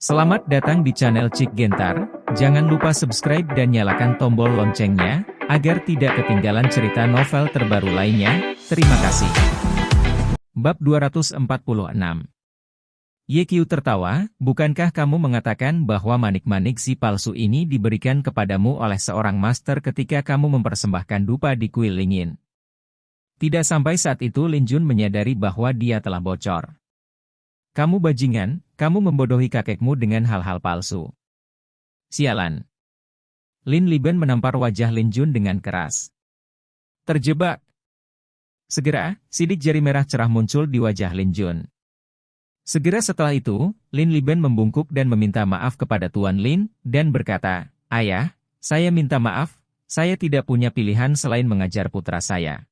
Selamat datang di channel Cik Gentar, jangan lupa subscribe dan nyalakan tombol loncengnya, agar tidak ketinggalan cerita novel terbaru lainnya, terima kasih. Bab 246. YQ tertawa, bukankah kamu mengatakan bahwa manik-manik si palsu ini diberikan kepadamu oleh seorang master ketika kamu mempersembahkan dupa di kuil Lingyin? Tidak sampai saat itu Lin Jun menyadari bahwa dia telah bocor. Kamu bajingan, kamu membodohi kakekmu dengan hal-hal palsu. Sialan. Lin Liben menampar wajah Lin Jun dengan keras. Terjebak. Segera, sidik jari merah cerah muncul di wajah Lin Jun. Segera setelah itu, Lin Liben membungkuk dan meminta maaf kepada Tuan Lin, dan berkata, Ayah, saya minta maaf, saya tidak punya pilihan selain mengajar putra saya.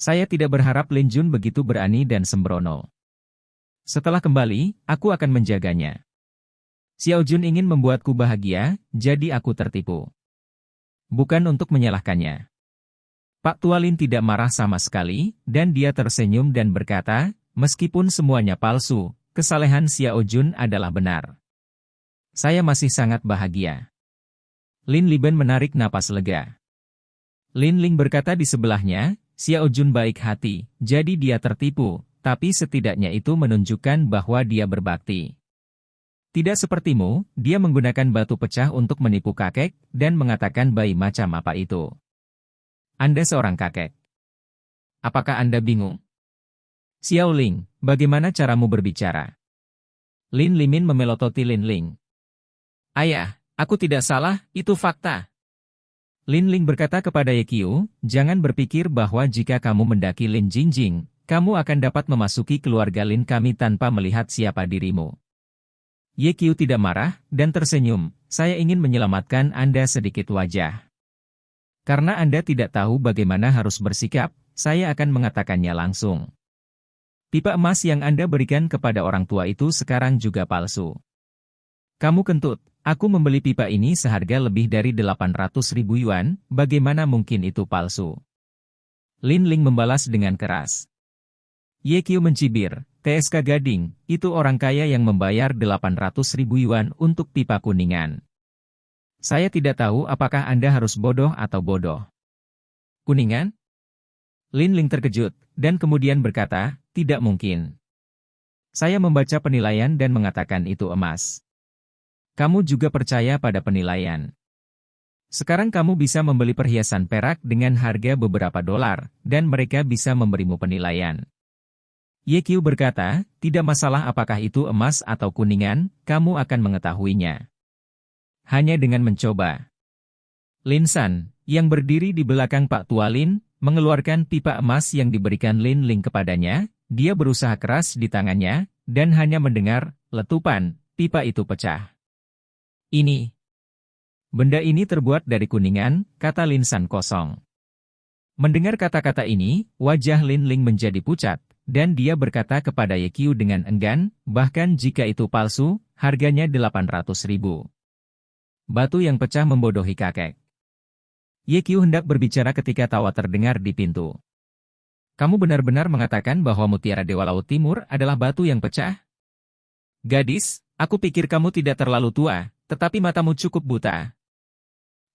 Saya tidak berharap Lin Jun begitu berani dan sembrono. Setelah kembali, aku akan menjaganya. Xiao Jun ingin membuatku bahagia, jadi aku tertipu. Bukan untuk menyalahkannya. Pak Tualin tidak marah sama sekali, dan dia tersenyum dan berkata, meskipun semuanya palsu, kesalehan Xiao Jun adalah benar. Saya masih sangat bahagia. Lin Liben menarik napas lega. Lin Ling berkata di sebelahnya, Xiao Jun baik hati, jadi dia tertipu. Tapi setidaknya itu menunjukkan bahwa dia berbakti. Tidak sepertimu, dia menggunakan batu pecah untuk menipu kakek, dan mengatakan bayi macam apa itu. Anda seorang kakek. Apakah Anda bingung? Xiao Ling, bagaimana caramu berbicara? Lin Limin memelototi Lin Ling. Ayah, aku tidak salah, itu fakta. Lin Ling berkata kepada Ye Qiu, jangan berpikir bahwa jika kamu mendaki Lin Jingjing, kamu akan dapat memasuki keluarga Lin kami tanpa melihat siapa dirimu. Ye Qiu tidak marah, dan tersenyum, saya ingin menyelamatkan Anda sedikit wajah. Karena Anda tidak tahu bagaimana harus bersikap, saya akan mengatakannya langsung. Pipa emas yang Anda berikan kepada orang tua itu sekarang juga palsu. Kamu kentut, aku membeli pipa ini seharga lebih dari 800.000 yuan, bagaimana mungkin itu palsu? Lin Ling membalas dengan keras. Ye Qiu mencibir, TSK Gading, itu orang kaya yang membayar 800.000 yuan untuk pipa kuningan. Saya tidak tahu apakah Anda harus bodoh atau bodoh. Kuningan? Lin Ling terkejut, dan kemudian berkata, tidak mungkin. Saya membaca penilaian dan mengatakan itu emas. Kamu juga percaya pada penilaian. Sekarang kamu bisa membeli perhiasan perak dengan harga beberapa dolar, dan mereka bisa memberimu penilaian. Ye Qiu berkata, tidak masalah apakah itu emas atau kuningan, kamu akan mengetahuinya. Hanya dengan mencoba. Lin San, yang berdiri di belakang Pak Tualin, mengeluarkan pipa emas yang diberikan Lin Ling kepadanya, dia berusaha keras di tangannya, dan hanya mendengar, letupan, pipa itu pecah. Ini. Benda ini terbuat dari kuningan, kata Lin San kosong. Mendengar kata-kata ini, wajah Lin Ling menjadi pucat. Dan dia berkata kepada Ye Qiu dengan enggan, bahkan jika itu palsu, harganya 800.000. Batu yang pecah membodohi kakek. Ye Qiu hendak berbicara ketika tawa terdengar di pintu. Kamu benar-benar mengatakan bahwa mutiara Dewa Laut Timur adalah batu yang pecah? Gadis, aku pikir kamu tidak terlalu tua, tetapi matamu cukup buta.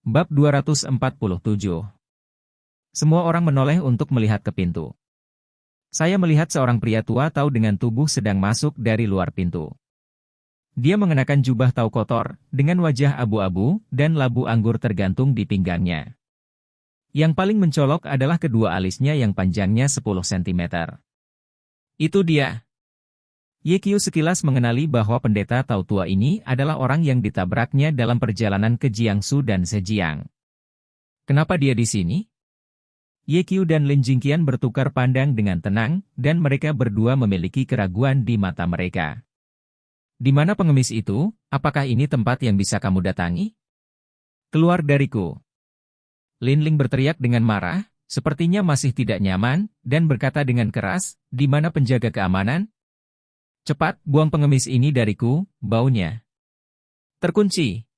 Bab 247. Semua orang menoleh untuk melihat ke pintu. Saya melihat seorang pria tua tahu dengan tubuh sedang masuk dari luar pintu. Dia mengenakan jubah tahu kotor, dengan wajah abu-abu, dan labu anggur tergantung di pinggangnya. Yang paling mencolok adalah kedua alisnya yang panjangnya 10 cm. Itu dia. Ye Qiu sekilas mengenali bahwa pendeta tahu tua ini adalah orang yang ditabraknya dalam perjalanan ke Jiangsu dan Zhejiang. Kenapa dia di sini? Ye Qiu dan Lin Jingqian bertukar pandang dengan tenang, dan mereka berdua memiliki keraguan di mata mereka. Di mana pengemis itu? Apakah ini tempat yang bisa kamu datangi? Keluar dariku. Lin Ling berteriak dengan marah, sepertinya masih tidak nyaman, dan berkata dengan keras, di mana penjaga keamanan? Cepat, buang pengemis ini dariku, baunya terkunci.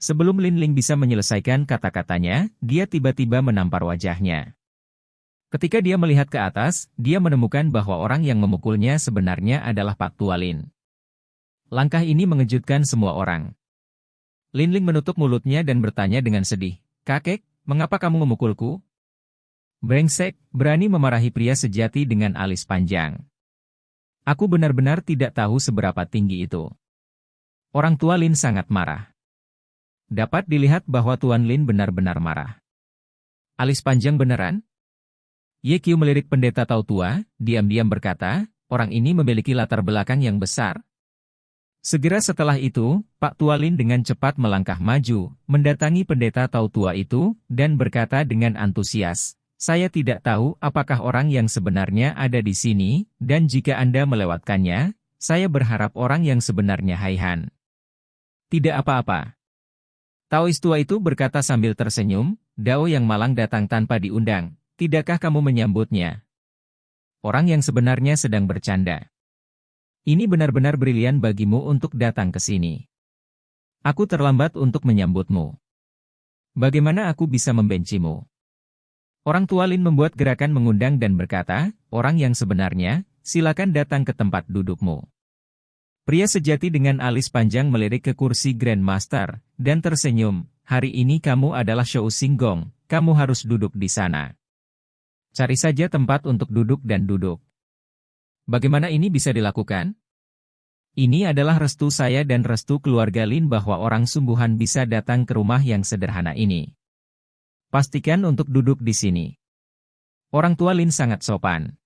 Sebelum Lin Ling bisa menyelesaikan kata-katanya, dia tiba-tiba menampar wajahnya. Ketika dia melihat ke atas, dia menemukan bahwa orang yang memukulnya sebenarnya adalah Pak Tualin. Langkah ini mengejutkan semua orang. Linling menutup mulutnya dan bertanya dengan sedih, "Kakek, mengapa kamu memukulku?" "Brengsek," berani memarahi pria sejati dengan alis panjang. "Aku benar-benar tidak tahu seberapa tinggi itu." Orang tua Lin sangat marah. Dapat dilihat bahwa Tuan Lin benar-benar marah. "Alis panjang beneran?" Ye Qiu melirik pendeta Tao tua, diam-diam berkata, "Orang ini memiliki latar belakang yang besar." Segera setelah itu, Pak Tua Lin dengan cepat melangkah maju, mendatangi pendeta Tao tua itu, dan berkata dengan antusias, "Saya tidak tahu apakah orang yang sebenarnya ada di sini, dan jika Anda melewatkannya, saya berharap orang yang sebenarnya Haihan." "Tidak apa-apa." Taois tua itu berkata sambil tersenyum, "Dao yang malang datang tanpa diundang, tidakkah kamu menyambutnya? Orang yang sebenarnya sedang bercanda. Ini benar-benar brilian bagimu untuk datang ke sini. Aku terlambat untuk menyambutmu. Bagaimana aku bisa membencimu?" Orang tua Lin membuat gerakan mengundang dan berkata, "Orang yang sebenarnya, silakan datang ke tempat dudukmu." Pria sejati dengan alis panjang melirik ke kursi Grandmaster, dan tersenyum, "Hari ini kamu adalah Shou Xinggong, kamu harus duduk di sana. Cari saja tempat untuk duduk dan duduk." Bagaimana ini bisa dilakukan? Ini adalah restu saya dan restu keluarga Lin bahwa orang sungguhan bisa datang ke rumah yang sederhana ini. Pastikan untuk duduk di sini. Orang tua Lin sangat sopan.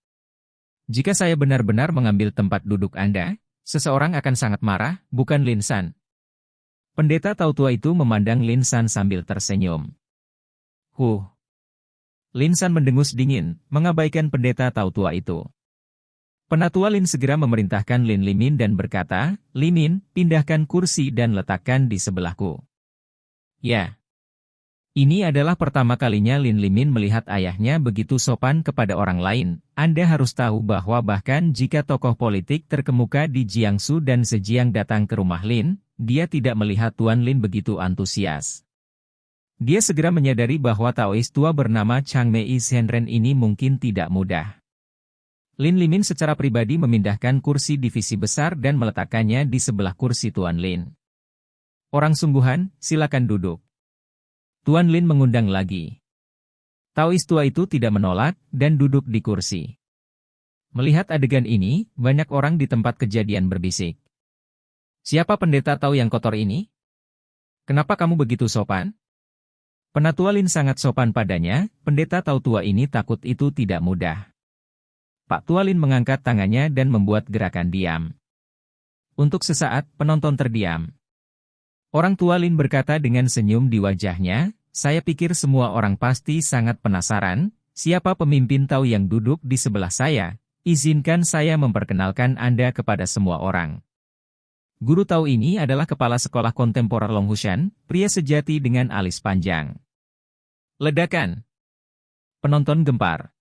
"Jika saya benar-benar mengambil tempat duduk Anda, seseorang akan sangat marah, bukan Lin San?" Pendeta Tao tua itu memandang Lin San sambil tersenyum. Lin San mendengus dingin, mengabaikan pendeta Tao tua itu. Penatua Lin segera memerintahkan Lin Limin dan berkata, "Limin, pindahkan kursi dan letakkan di sebelahku." Ya. Ini adalah pertama kalinya Lin Limin melihat ayahnya begitu sopan kepada orang lain. Anda harus tahu bahwa bahkan jika tokoh politik terkemuka di Jiangsu dan Zhejiang datang ke rumah Lin, dia tidak melihat Tuan Lin begitu antusias. Dia segera menyadari bahwa Taois tua bernama Chang Mei Zhenren ini mungkin tidak mudah. Lin Limin secara pribadi memindahkan kursi divisi besar dan meletakkannya di sebelah kursi Tuan Lin. "Orang sungguhan, silakan duduk." Tuan Lin mengundang lagi. Taois tua itu tidak menolak, dan duduk di kursi. Melihat adegan ini, banyak orang di tempat kejadian berbisik. "Siapa pendeta Tao yang kotor ini? Kenapa kamu begitu sopan?" Penatua Lin sangat sopan padanya, pendeta Tao tua ini takut itu tidak mudah. Pak Tua Lin mengangkat tangannya dan membuat gerakan diam. Untuk sesaat, penonton terdiam. Orang tua Lin berkata dengan senyum di wajahnya, "Saya pikir semua orang pasti sangat penasaran, siapa pemimpin Tao yang duduk di sebelah saya. Izinkan saya memperkenalkan Anda kepada semua orang. Guru Tao ini adalah kepala sekolah kontemporer Longhushan, pria sejati dengan alis panjang." Ledakan. Penonton gempar.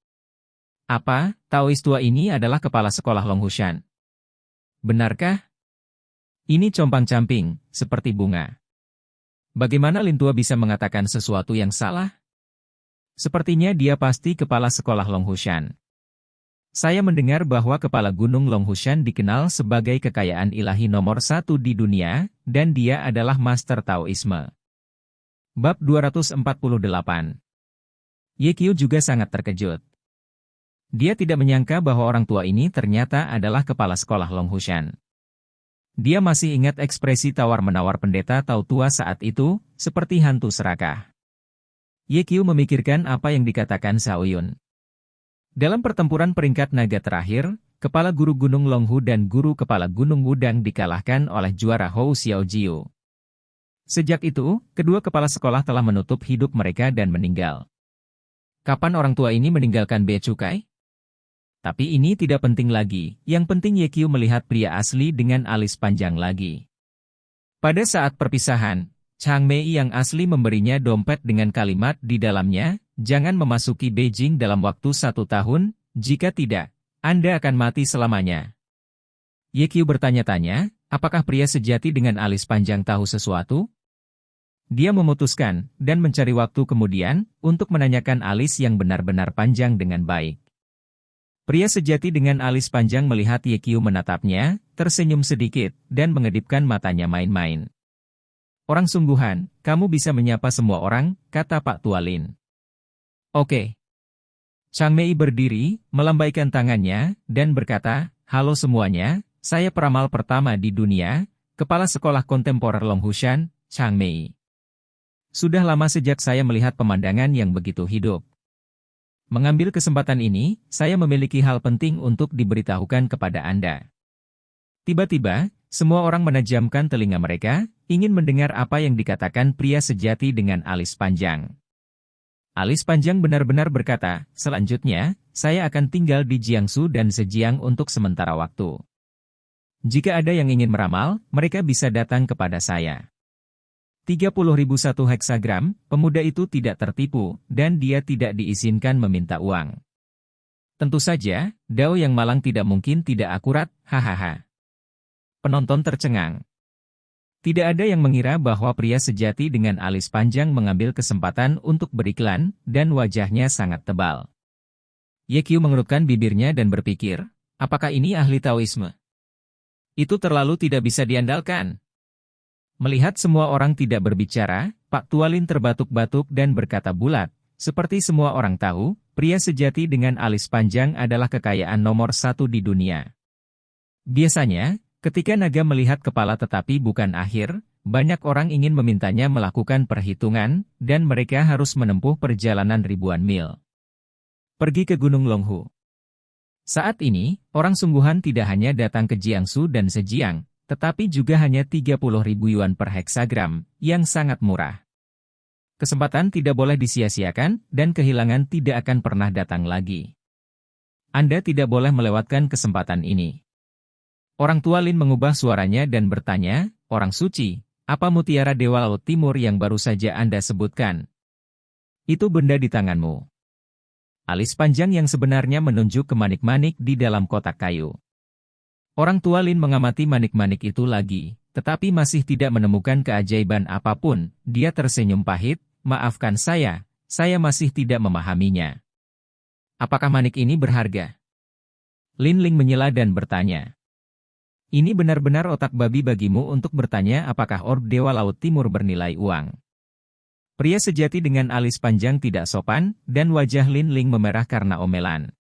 "Apa, Taois tua ini adalah kepala sekolah Longhushan? Benarkah? Ini compang-camping, seperti bunga. Bagaimana Lin tua bisa mengatakan sesuatu yang salah? Sepertinya dia pasti kepala sekolah Longhushan. Saya mendengar bahwa kepala gunung Longhushan dikenal sebagai kekayaan ilahi nomor 1 di dunia, dan dia adalah master Taoisme." Bab 248. Ye Qiu juga sangat terkejut. Dia tidak menyangka bahwa orang tua ini ternyata adalah kepala sekolah Longhushan. Dia masih ingat ekspresi tawar-menawar pendeta Tao tua saat itu, seperti hantu serakah. Ye Qiu memikirkan apa yang dikatakan Xiaoyun. Dalam pertempuran peringkat naga terakhir, kepala guru gunung Longhu dan guru kepala gunung Wudang dikalahkan oleh juara Hou Xiaojiu. Sejak itu, kedua kepala sekolah telah menutup hidup mereka dan meninggal. Kapan orang tua ini meninggalkan Bea Cukai? Tapi ini tidak penting lagi, yang penting Ye Qiu melihat pria asli dengan alis panjang lagi. Pada saat perpisahan, Chang Mei yang asli memberinya dompet dengan kalimat di dalamnya, "Jangan memasuki Beijing dalam waktu 1 tahun, jika tidak, Anda akan mati selamanya." Ye Qiu bertanya-tanya, apakah pria sejati dengan alis panjang tahu sesuatu? Dia memutuskan, dan mencari waktu kemudian, untuk menanyakan alis yang benar-benar panjang dengan baik. Pria sejati dengan alis panjang melihat Ye Qiu menatapnya, tersenyum sedikit, dan mengedipkan matanya main-main. Orang sungguhan, kamu bisa menyapa semua orang, kata Pak Tua Lin. Oke. Chang Mei berdiri, melambaikan tangannya, dan berkata, halo semuanya, saya peramal pertama di dunia, Kepala Sekolah Kontemporer Longhushan, Chang Mei. Sudah lama sejak saya melihat pemandangan yang begitu hidup. Mengambil kesempatan ini, saya memiliki hal penting untuk diberitahukan kepada Anda. Tiba-tiba, semua orang menajamkan telinga mereka, ingin mendengar apa yang dikatakan pria sejati dengan alis panjang. Alis panjang benar-benar berkata, selanjutnya, saya akan tinggal di Jiangsu dan Zhejiang untuk sementara waktu. Jika ada yang ingin meramal, mereka bisa datang kepada saya. 30.001 heksagram, pemuda itu tidak tertipu, dan dia tidak diizinkan meminta uang. Tentu saja, dao yang malang tidak mungkin tidak akurat, hahaha. Penonton tercengang. Tidak ada yang mengira bahwa pria sejati dengan alis panjang mengambil kesempatan untuk beriklan, dan wajahnya sangat tebal. Ye Qiu mengerutkan bibirnya dan berpikir, apakah ini ahli Taoisme? Itu terlalu tidak bisa diandalkan. Melihat semua orang tidak berbicara, Pak Tua Lin terbatuk-batuk dan berkata bulat, seperti semua orang tahu, pria sejati dengan alis panjang adalah kekayaan nomor 1 di dunia. Biasanya, ketika naga melihat kepala tetapi bukan akhir, banyak orang ingin memintanya melakukan perhitungan, dan mereka harus menempuh perjalanan ribuan mil. Pergi ke Gunung Longhu. Saat ini, orang sungguhan tidak hanya datang ke Jiangsu dan Zhejiang, tetapi juga hanya 30.000 yuan per heksagram, yang sangat murah. Kesempatan tidak boleh disia-siakan, dan kehilangan tidak akan pernah datang lagi. Anda tidak boleh melewatkan kesempatan ini. Orang tua Lin mengubah suaranya dan bertanya, orang suci, apa mutiara Dewa Laut Timur yang baru saja Anda sebutkan? Itu benda di tanganmu. Alis panjang yang sebenarnya menunjuk ke manik-manik di dalam kotak kayu. Orang tua Lin mengamati manik-manik itu lagi, tetapi masih tidak menemukan keajaiban apapun. Dia tersenyum pahit, maafkan saya masih tidak memahaminya. Apakah manik ini berharga? Lin Ling menyela dan bertanya. Ini benar-benar otak babi bagimu untuk bertanya apakah orb Dewa Laut Timur bernilai uang. Pria sejati dengan alis panjang tidak sopan, dan wajah Lin Ling memerah karena omelan.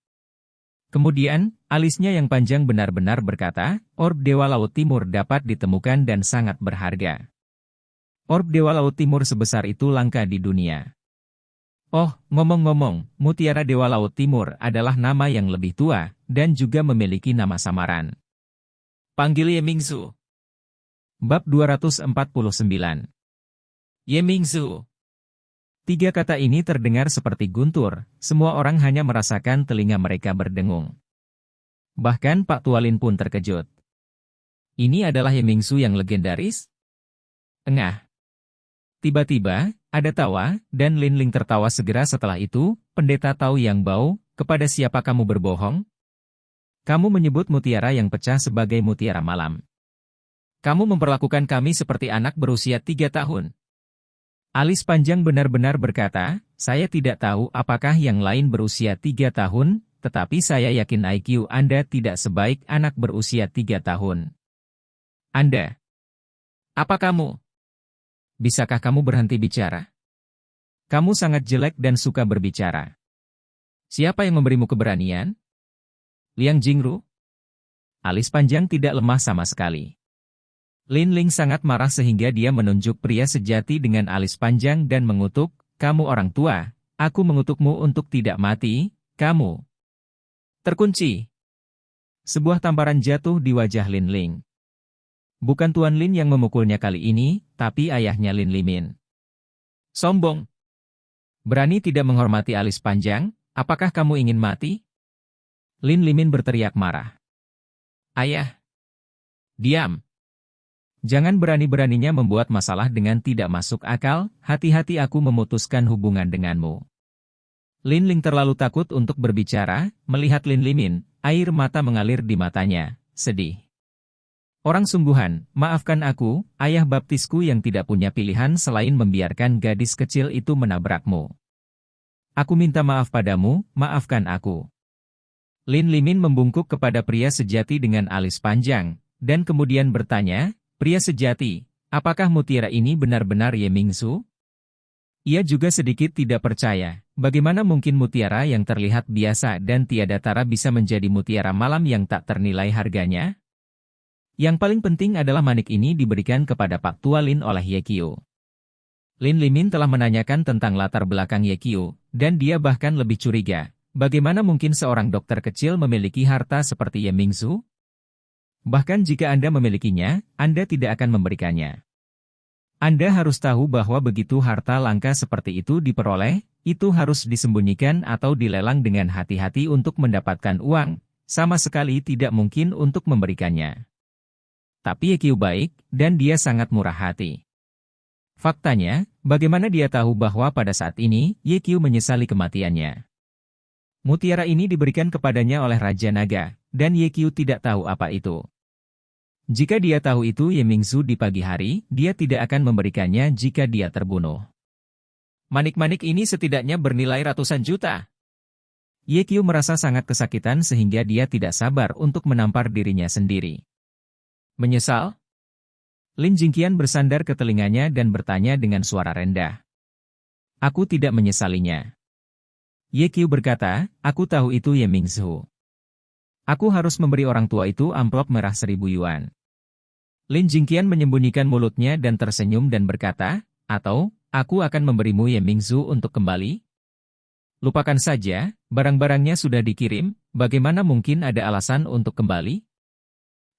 Kemudian, alisnya yang panjang benar-benar berkata, orb Dewa Laut Timur dapat ditemukan dan sangat berharga. Orb Dewa Laut Timur sebesar itu langka di dunia. Oh, ngomong-ngomong, mutiara Dewa Laut Timur adalah nama yang lebih tua, dan juga memiliki nama samaran. Panggil Ye Mingsu. Bab 249. Ye Mingsu. 3 kata ini terdengar seperti guntur, semua orang hanya merasakan telinga mereka berdengung. Bahkan Pak Tua Lin pun terkejut. Ini adalah Ye Mingsu yang legendaris? Engah. Tiba-tiba, ada tawa, dan Lin Ling tertawa segera setelah itu, pendeta Tao yang bau, kepada siapa kamu berbohong? Kamu menyebut mutiara yang pecah sebagai mutiara malam. Kamu memperlakukan kami seperti anak berusia 3 tahun. Alis panjang benar-benar berkata, saya tidak tahu apakah yang lain berusia 3 tahun, tetapi saya yakin IQ Anda tidak sebaik anak berusia 3 tahun. Anda. Apa kamu? Bisakah kamu berhenti bicara? Kamu sangat jelek dan suka berbicara. Siapa yang memberimu keberanian? Liang Jingru? Alis panjang tidak lemah sama sekali. Lin Ling sangat marah sehingga dia menunjuk pria sejati dengan alis panjang dan mengutuk, kamu orang tua, aku mengutukmu untuk tidak mati, kamu. Terkunci. Sebuah tamparan jatuh di wajah Lin Ling. Bukan Tuan Lin yang memukulnya kali ini, tapi ayahnya Lin Limin. Sombong. Berani tidak menghormati alis panjang, apakah kamu ingin mati? Lin Limin berteriak marah. Ayah. Diam. Jangan berani-beraninya membuat masalah dengan tidak masuk akal, hati-hati aku memutuskan hubungan denganmu. Lin Ling terlalu takut untuk berbicara, melihat Lin Limin, air mata mengalir di matanya, sedih. Orang sungguhan, maafkan aku, ayah baptisku yang tidak punya pilihan selain membiarkan gadis kecil itu menabrakmu. Aku minta maaf padamu, maafkan aku. Lin Limin membungkuk kepada pria sejati dengan alis panjang, dan kemudian bertanya, "Pria sejati, apakah mutiara ini benar-benar Ye Mingsu?" Ia juga sedikit tidak percaya, bagaimana mungkin mutiara yang terlihat biasa dan tiada tara bisa menjadi mutiara malam yang tak ternilai harganya? Yang paling penting adalah manik ini diberikan kepada Pak Tua Lin oleh Ye Qiu. Lin Limin telah menanyakan tentang latar belakang Ye Qiu, dan dia bahkan lebih curiga. Bagaimana mungkin seorang dokter kecil memiliki harta seperti Ye Mingsu? Bahkan jika Anda memilikinya, Anda tidak akan memberikannya. Anda harus tahu bahwa begitu harta langka seperti itu diperoleh, itu harus disembunyikan atau dilelang dengan hati-hati untuk mendapatkan uang, sama sekali tidak mungkin untuk memberikannya. Tapi Ye Qiu baik, dan dia sangat murah hati. Faktanya, bagaimana dia tahu bahwa pada saat ini, Ye Qiu menyesali kematiannya. Mutiara ini diberikan kepadanya oleh Raja Naga, dan Ye Qiu tidak tahu apa itu. Jika dia tahu itu Ye Mingsu di pagi hari, dia tidak akan memberikannya jika dia terbunuh. Manik-manik ini setidaknya bernilai ratusan juta. Ye Qiu merasa sangat kesakitan sehingga dia tidak sabar untuk menampar dirinya sendiri. Menyesal? Lin Jingqian bersandar ke telinganya dan bertanya dengan suara rendah. Aku tidak menyesalinya. Ye Qiu berkata, aku tahu itu Ye Mingsu. Aku harus memberi orang tua itu amplop merah 1.000 yuan. Lin Jingqian menyembunyikan mulutnya dan tersenyum dan berkata, atau, aku akan memberimu Ye Mingsu untuk kembali? Lupakan saja, barang-barangnya sudah dikirim, bagaimana mungkin ada alasan untuk kembali?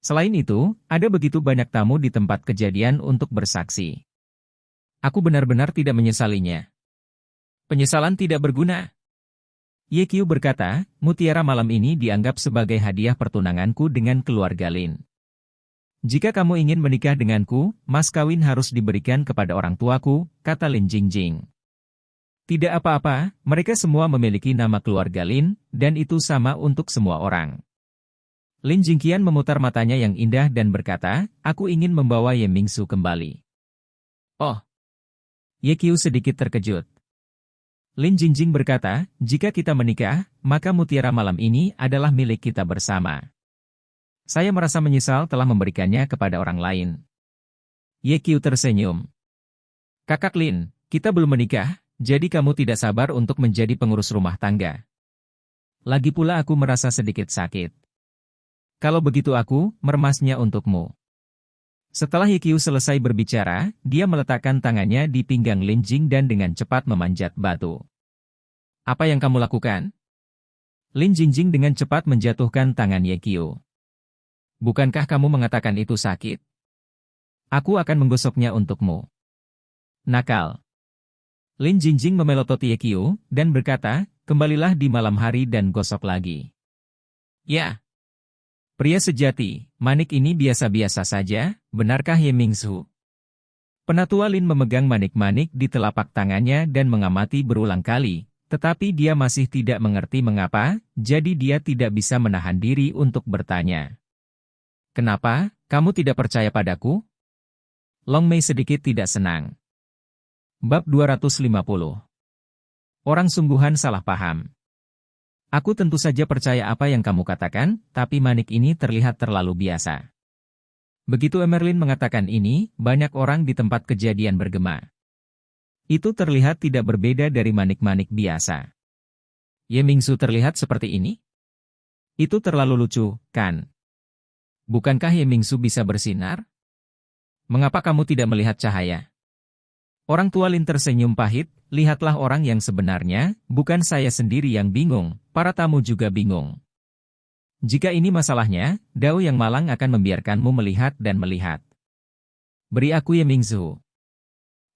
Selain itu, ada begitu banyak tamu di tempat kejadian untuk bersaksi. Aku benar-benar tidak menyesalinya. Penyesalan tidak berguna. Ye Qiu berkata, mutiara malam ini dianggap sebagai hadiah pertunanganku dengan keluarga Lin. Jika kamu ingin menikah denganku, mas kawin harus diberikan kepada orang tuaku, kata Lin Jingjing. Tidak apa-apa, mereka semua memiliki nama keluarga Lin, dan itu sama untuk semua orang. Lin Jingqian memutar matanya yang indah dan berkata, aku ingin membawa Ye Mingsu kembali. Oh! Ye Qiu sedikit terkejut. Lin Jingjing berkata, jika kita menikah, maka mutiara malam ini adalah milik kita bersama. Saya merasa menyesal telah memberikannya kepada orang lain. Ye Qiu tersenyum. Kakak Lin, kita belum menikah, jadi kamu tidak sabar untuk menjadi pengurus rumah tangga. Lagi pula aku merasa sedikit sakit. Kalau begitu aku, meremasnya untukmu. Setelah Ye Qiu selesai berbicara, dia meletakkan tangannya di pinggang Lin Jing dan dengan cepat memanjat batu. Apa yang kamu lakukan? Lin Jingjing dengan cepat menjatuhkan tangan Ye Qiu. Bukankah kamu mengatakan itu sakit? Aku akan menggosoknya untukmu. Nakal. Lin Jingjing memelototi Ye Qiu dan berkata, kembalilah di malam hari dan gosok lagi. Ya. Pria sejati, manik ini biasa-biasa saja, benarkah Ye Mingsu? Penatua Lin memegang manik-manik di telapak tangannya dan mengamati berulang kali, tetapi dia masih tidak mengerti mengapa, jadi dia tidak bisa menahan diri untuk bertanya. Kenapa, kamu tidak percaya padaku? Long Mei sedikit tidak senang. Bab 250. Orang sungguhan salah paham. Aku tentu saja percaya apa yang kamu katakan, tapi manik ini terlihat terlalu biasa. Begitu Emerlin mengatakan ini, banyak orang di tempat kejadian bergema. Itu terlihat tidak berbeda dari manik-manik biasa. Ye Mingsu terlihat seperti ini? Itu terlalu lucu, kan? Bukankah Ye Mingsu bisa bersinar? Mengapa kamu tidak melihat cahaya? Orang tua Lin tersenyum pahit, lihatlah orang yang sebenarnya, bukan saya sendiri yang bingung, para tamu juga bingung. Jika ini masalahnya, Dao yang malang akan membiarkanmu melihat dan melihat. Beri aku Ye Mingsu.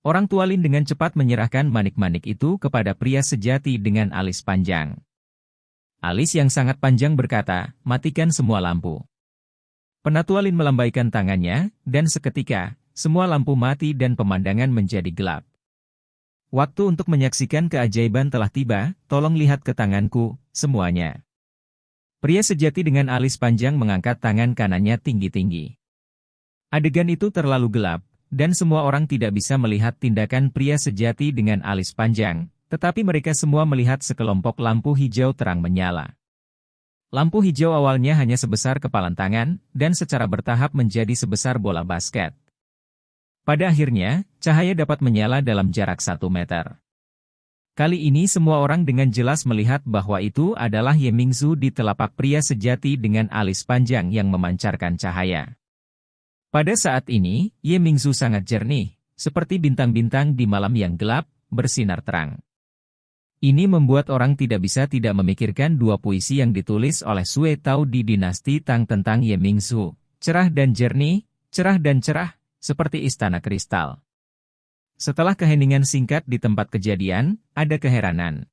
Orang tua Lin dengan cepat menyerahkan manik-manik itu kepada pria sejati dengan alis panjang. Alis yang sangat panjang berkata, matikan semua lampu. Penatua Lin melambaikan tangannya, dan seketika, semua lampu mati dan pemandangan menjadi gelap. Waktu untuk menyaksikan keajaiban telah tiba, tolong lihat ke tanganku, semuanya. Pria sejati dengan alis panjang mengangkat tangan kanannya tinggi-tinggi. Adegan itu terlalu gelap, dan semua orang tidak bisa melihat tindakan pria sejati dengan alis panjang, tetapi mereka semua melihat sekelompok lampu hijau terang menyala. Lampu hijau awalnya hanya sebesar kepalan tangan, dan secara bertahap menjadi sebesar bola basket. Pada akhirnya, cahaya dapat menyala dalam jarak 1 meter. Kali ini semua orang dengan jelas melihat bahwa itu adalah Ye Mingzu di telapak pria sejati dengan alis panjang yang memancarkan cahaya. Pada saat ini, Ye Mingzu sangat jernih, seperti bintang-bintang di malam yang gelap, bersinar terang. Ini membuat orang tidak bisa tidak memikirkan dua puisi yang ditulis oleh Sue Tao di dinasti Tang tentang Ye Mingzu, cerah dan jernih, seperti istana kristal. Setelah keheningan singkat di tempat kejadian, ada keheranan.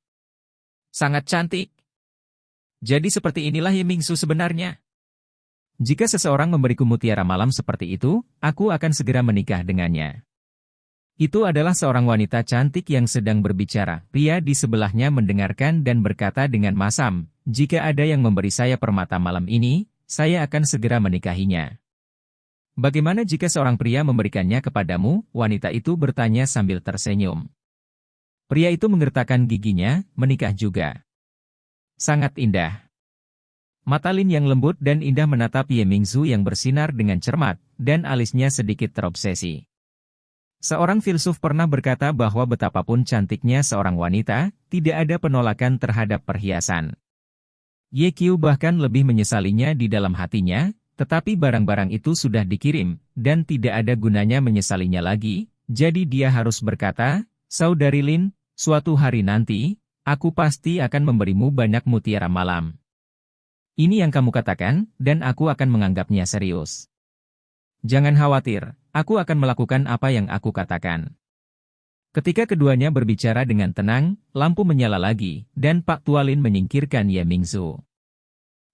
Sangat cantik. Jadi seperti inilah Ye Mingzu sebenarnya. Jika seseorang memberiku mutiara malam seperti itu, aku akan segera menikah dengannya. Itu adalah seorang wanita cantik yang sedang berbicara. Pria di sebelahnya mendengarkan dan berkata dengan masam, jika ada yang memberi saya permata malam ini, saya akan segera menikahinya. Bagaimana jika seorang pria memberikannya kepadamu? Wanita itu bertanya sambil tersenyum. Pria itu menggertakkan giginya, menikah juga. Sangat indah. Mata Lin yang lembut dan indah menatap Ye Mingzu yang bersinar dengan cermat, dan alisnya sedikit terobsesi. Seorang filsuf pernah berkata bahwa betapapun cantiknya seorang wanita, tidak ada penolakan terhadap perhiasan. Ye Qiu bahkan lebih menyesalinya di dalam hatinya, tetapi barang-barang itu sudah dikirim, dan tidak ada gunanya menyesalinya lagi, jadi dia harus berkata, Saudari Lin, suatu hari nanti, aku pasti akan memberimu banyak mutiara malam. Ini yang kamu katakan, dan aku akan menganggapnya serius. Jangan khawatir, aku akan melakukan apa yang aku katakan. Ketika keduanya berbicara dengan tenang, lampu menyala lagi, dan Pak Tualin menyingkirkan Ye Mingzu.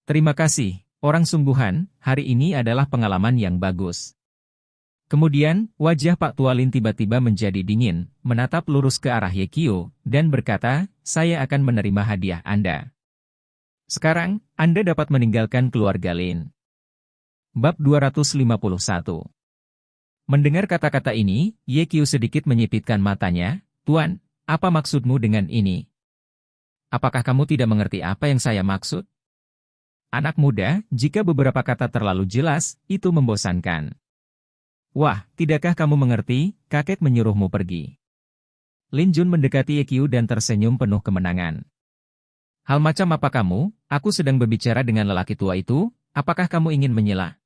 Terima kasih, orang sungguhan, hari ini adalah pengalaman yang bagus. Kemudian, wajah Pak Tualin tiba-tiba menjadi dingin, menatap lurus ke arah Ye Qiu, dan berkata, saya akan menerima hadiah Anda. Sekarang, Anda dapat meninggalkan keluarga Lin. Bab 251. Mendengar kata-kata ini, Ye Qiu sedikit menyipitkan matanya. Tuan, apa maksudmu dengan ini? Apakah kamu tidak mengerti apa yang saya maksud? Anak muda, jika beberapa kata terlalu jelas, itu membosankan. Wah, tidakkah kamu mengerti, kakek menyuruhmu pergi. Lin Jun mendekati Ye Qiu dan tersenyum penuh kemenangan. Hal macam apa kamu? Aku sedang berbicara dengan lelaki tua itu, apakah kamu ingin menyela?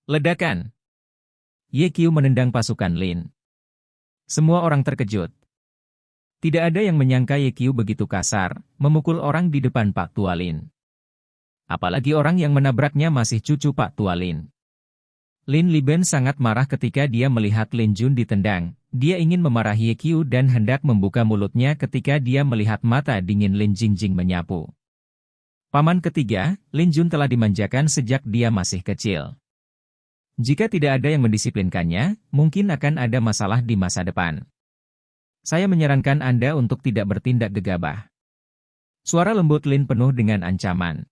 Ledakan. Ye Qiu menendang pasukan Lin. Semua orang terkejut. Tidak ada yang menyangka Ye Qiu begitu kasar, memukul orang di depan Pak Tualin. Apalagi orang yang menabraknya masih cucu Pak Tualin. Lin Liben sangat marah ketika dia melihat Lin Jun ditendang. Dia ingin memarahi Ye Qiu dan hendak membuka mulutnya ketika dia melihat mata dingin Lin Jingjing menyapu. Paman ketiga, Lin Jun telah dimanjakan sejak dia masih kecil. Jika tidak ada yang mendisiplinkannya, mungkin akan ada masalah di masa depan. Saya menyarankan Anda untuk tidak bertindak gegabah. Suara lembut Lin penuh dengan ancaman.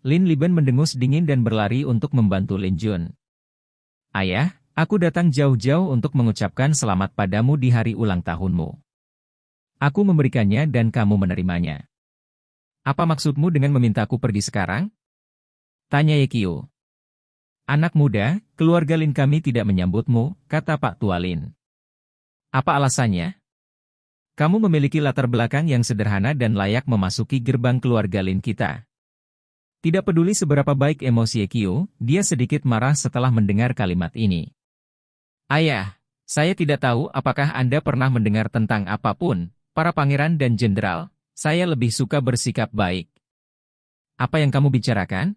Lin Liben mendengus dingin dan berlari untuk membantu Lin Jun. Ayah, aku datang jauh-jauh untuk mengucapkan selamat padamu di hari ulang tahunmu. Aku memberikannya dan kamu menerimanya. Apa maksudmu dengan memintaku pergi sekarang? Tanya Ye Qiu. Anak muda, keluarga Lin kami tidak menyambutmu, kata Pak Tualin. Apa alasannya? Kamu memiliki latar belakang yang sederhana dan layak memasuki gerbang keluarga Lin kita. Tidak peduli seberapa baik emosi Ye Qiu, dia sedikit marah setelah mendengar kalimat ini. Ayah, saya tidak tahu apakah Anda pernah mendengar tentang apapun, para pangeran dan jenderal, saya lebih suka bersikap baik. Apa yang kamu bicarakan?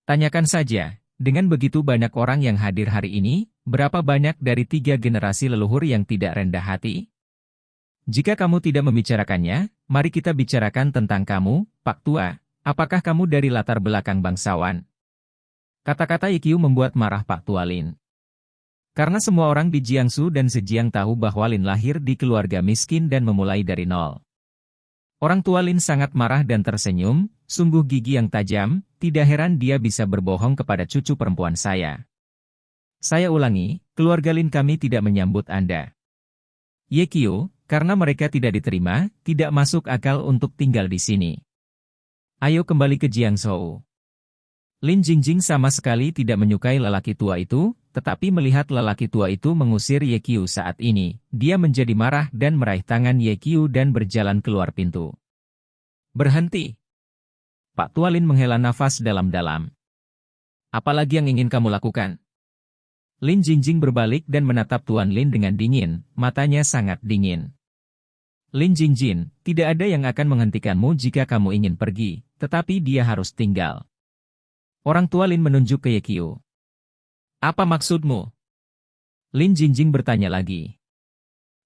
Tanyakan saja. Dengan begitu banyak orang yang hadir hari ini, berapa banyak dari 3 generasi leluhur yang tidak rendah hati? Jika kamu tidak membicarakannya, mari kita bicarakan tentang kamu, Pak Tua. Apakah kamu dari latar belakang bangsawan? Kata-kata Ye Qiu membuat marah Pak Tualin. Karena semua orang di Jiangsu dan Zhejiang tahu bahwa Lin lahir di keluarga miskin dan memulai dari nol. Orang tua Lin sangat marah dan tersenyum, sungguh gigi yang tajam, tidak heran dia bisa berbohong kepada cucu perempuan saya. Saya ulangi, keluarga Lin kami tidak menyambut Anda. Ye Qiu, karena mereka tidak diterima, tidak masuk akal untuk tinggal di sini. Ayo kembali ke Jiangzhou. Lin Jingjing sama sekali tidak menyukai lelaki tua itu, tetapi melihat lelaki tua itu mengusir Ye Qiu saat ini, dia menjadi marah dan meraih tangan Ye Qiu dan berjalan keluar pintu. Berhenti! Pak Tua Lin menghela nafas dalam-dalam. Apalagi yang ingin kamu lakukan? Lin Jingjing berbalik dan menatap Tuan Lin dengan dingin, matanya sangat dingin. Lin Jingjing, tidak ada yang akan menghentikanmu jika kamu ingin pergi, tetapi dia harus tinggal. Orang tua Lin menunjuk ke Ye Qiu. Apa maksudmu? Lin Jingjing bertanya lagi.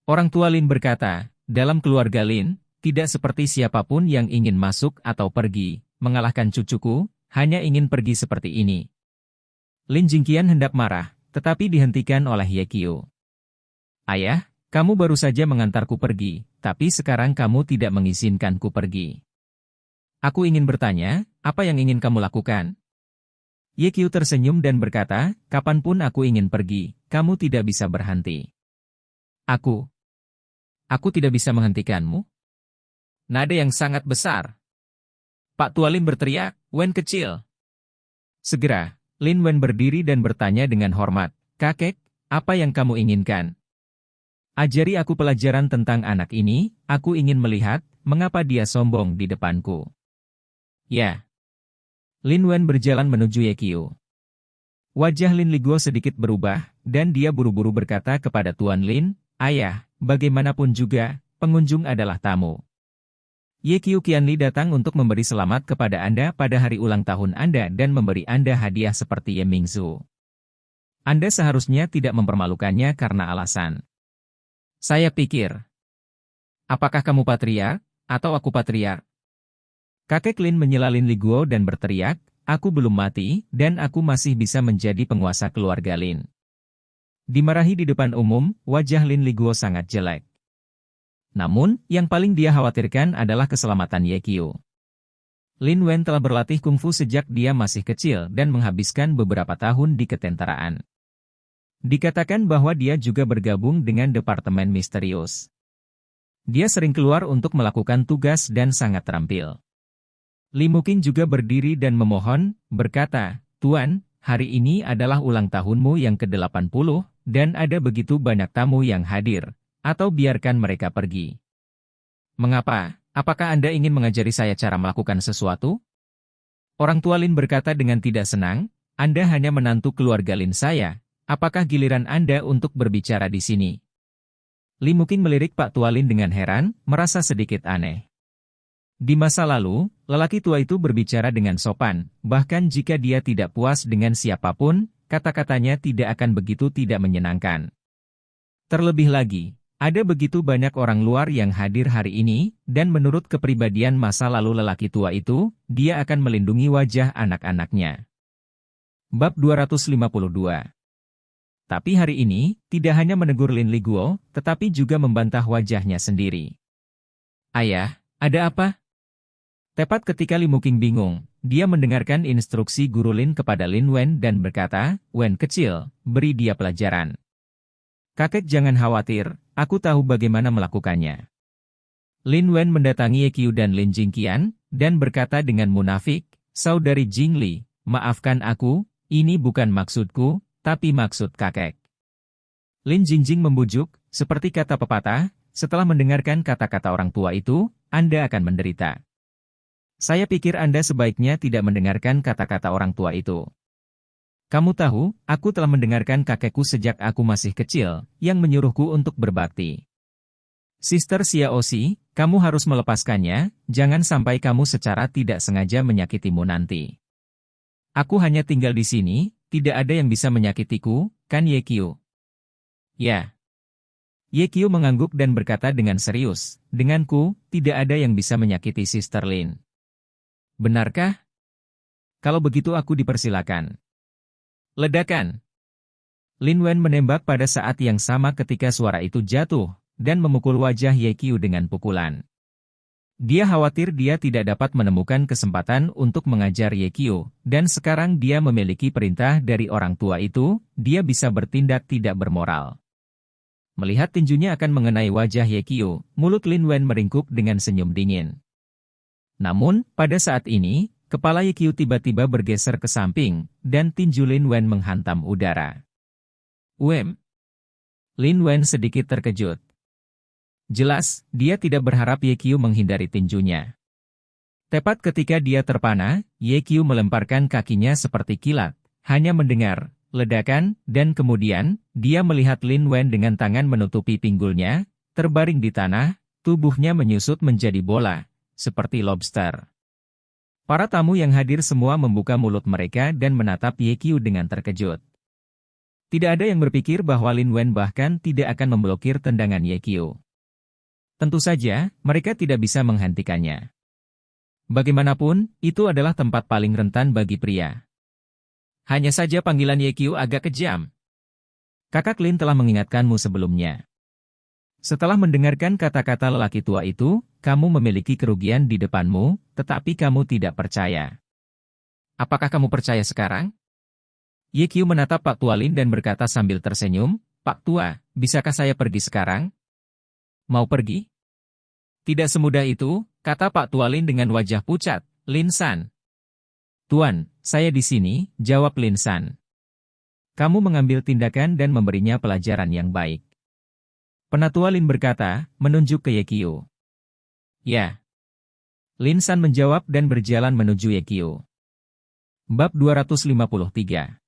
Orang tua Lin berkata, dalam keluarga Lin, tidak seperti siapapun yang ingin masuk atau pergi, mengalahkan cucuku, hanya ingin pergi seperti ini. Lin Jingqian hendak marah, tetapi dihentikan oleh Ye Qiu. Ayah, kamu baru saja mengantarku pergi, tapi sekarang kamu tidak mengizinkanku pergi. Aku ingin bertanya, apa yang ingin kamu lakukan? Ye Qiu tersenyum dan berkata, kapanpun aku ingin pergi, kamu tidak bisa berhenti. Aku tidak bisa menghentikanmu? Nada yang sangat besar. Pak Tua Lin berteriak, Wen kecil. Segera, Lin Wen berdiri dan bertanya dengan hormat, kakek, apa yang kamu inginkan? Ajari aku pelajaran tentang anak ini, aku ingin melihat, mengapa dia sombong di depanku. Ya. Lin Wen berjalan menuju Ye Qiu. Wajah Lin Liguo sedikit berubah, dan dia buru-buru berkata kepada Tuan Lin, Ayah, bagaimanapun juga, pengunjung adalah tamu. Ye Qiu Qianli datang untuk memberi selamat kepada Anda pada hari ulang tahun Anda dan memberi Anda hadiah seperti Ye Mingzu. Anda seharusnya tidak mempermalukannya karena alasan. Saya pikir, apakah kamu patriark, atau aku patriark? Kakek Lin menyela Lin Liguo dan berteriak, aku belum mati, dan aku masih bisa menjadi penguasa keluarga Lin. Dimarahi di depan umum, wajah Lin Liguo sangat jelek. Namun, yang paling dia khawatirkan adalah keselamatan Ye Qiu. Lin Wen telah berlatih kungfu sejak dia masih kecil dan menghabiskan beberapa tahun di ketenteraan. Dikatakan bahwa dia juga bergabung dengan Departemen Misterius. Dia sering keluar untuk melakukan tugas dan sangat terampil. Li Muqing juga berdiri dan memohon, berkata, Tuan, hari ini adalah ulang tahunmu yang ke-80, dan ada begitu banyak tamu yang hadir, atau biarkan mereka pergi. Mengapa? Apakah Anda ingin mengajari saya cara melakukan sesuatu? Orang tua Lin berkata dengan tidak senang, Anda hanya menantu keluarga Lin saya, apakah giliran Anda untuk berbicara di sini? Li Muqing melirik Pak Tua Lin dengan heran, merasa sedikit aneh. Di masa lalu, lelaki tua itu berbicara dengan sopan, bahkan jika dia tidak puas dengan siapapun, kata-katanya tidak akan begitu tidak menyenangkan. Terlebih lagi, ada begitu banyak orang luar yang hadir hari ini, dan menurut kepribadian masa lalu lelaki tua itu, dia akan melindungi wajah anak-anaknya. Bab 252. Tapi hari ini, tidak hanya menegur Lin Liguo, tetapi juga membantah wajahnya sendiri. Ayah, ada apa? Tepat ketika Li Muqing bingung, dia mendengarkan instruksi guru Lin kepada Lin Wen dan berkata, Wen kecil, beri dia pelajaran. Kakek jangan khawatir, aku tahu bagaimana melakukannya. Lin Wen mendatangi Ye Qiu dan Lin Jingqian, dan berkata dengan munafik, Saudari Jingli, maafkan aku, ini bukan maksudku, tapi maksud kakek. Lin Jingjing membujuk, seperti kata pepatah, setelah mendengarkan kata-kata orang tua itu, Anda akan menderita. Saya pikir Anda sebaiknya tidak mendengarkan kata-kata orang tua itu. Kamu tahu, aku telah mendengarkan kakekku sejak aku masih kecil, yang menyuruhku untuk berbakti. Sister Xiaoxi, kamu harus melepaskannya, jangan sampai kamu secara tidak sengaja menyakitimu nanti. Aku hanya tinggal di sini, tidak ada yang bisa menyakitiku, kan Ye Qiu? Ya. Ye Qiu mengangguk dan berkata dengan serius, denganku, tidak ada yang bisa menyakiti Sister Lin. Benarkah? Kalau begitu aku dipersilakan. Ledakan. Lin Wen menembak pada saat yang sama ketika suara itu jatuh, dan memukul wajah Ye Qiu dengan pukulan. Dia khawatir dia tidak dapat menemukan kesempatan untuk mengajar Ye Qiu, dan sekarang dia memiliki perintah dari orang tua itu, dia bisa bertindak tidak bermoral. Melihat tinjunya akan mengenai wajah Ye Qiu, mulut Lin Wen meringkuk dengan senyum dingin. Namun, pada saat ini, kepala Ye Qiu tiba-tiba bergeser ke samping, dan tinju Lin Wen menghantam udara. Uem. Lin Wen sedikit terkejut. Jelas, dia tidak berharap Ye Qiu menghindari tinjunya. Tepat ketika dia terpana, Ye Qiu melemparkan kakinya seperti kilat, hanya mendengar ledakan, dan kemudian, dia melihat Lin Wen dengan tangan menutupi pinggulnya, terbaring di tanah, tubuhnya menyusut menjadi bola, seperti lobster. Para tamu yang hadir semua membuka mulut mereka dan menatap Ye Qiu dengan terkejut. Tidak ada yang berpikir bahwa Lin Wen bahkan tidak akan memblokir tendangan Ye Qiu. Tentu saja, mereka tidak bisa menghentikannya. Bagaimanapun, itu adalah tempat paling rentan bagi pria. Hanya saja panggilan Ye Qiu agak kejam. Kakak Lin telah mengingatkanmu sebelumnya. Setelah mendengarkan kata-kata lelaki tua itu, kamu memiliki kerugian di depanmu, tetapi kamu tidak percaya. Apakah kamu percaya sekarang? Ye Qiu menatap Pak Tua Lin dan berkata sambil tersenyum, Pak Tua, bisakah saya pergi sekarang? Mau pergi? Tidak semudah itu, kata Pak Tua Lin dengan wajah pucat, Lin San. Tuan, saya di sini, jawab Lin San. Kamu mengambil tindakan dan memberinya pelajaran yang baik. Penatua Lin berkata, menunjuk ke Ye Qiu. Ya. Lin San menjawab dan berjalan menuju Ye Qiu. Bab 253.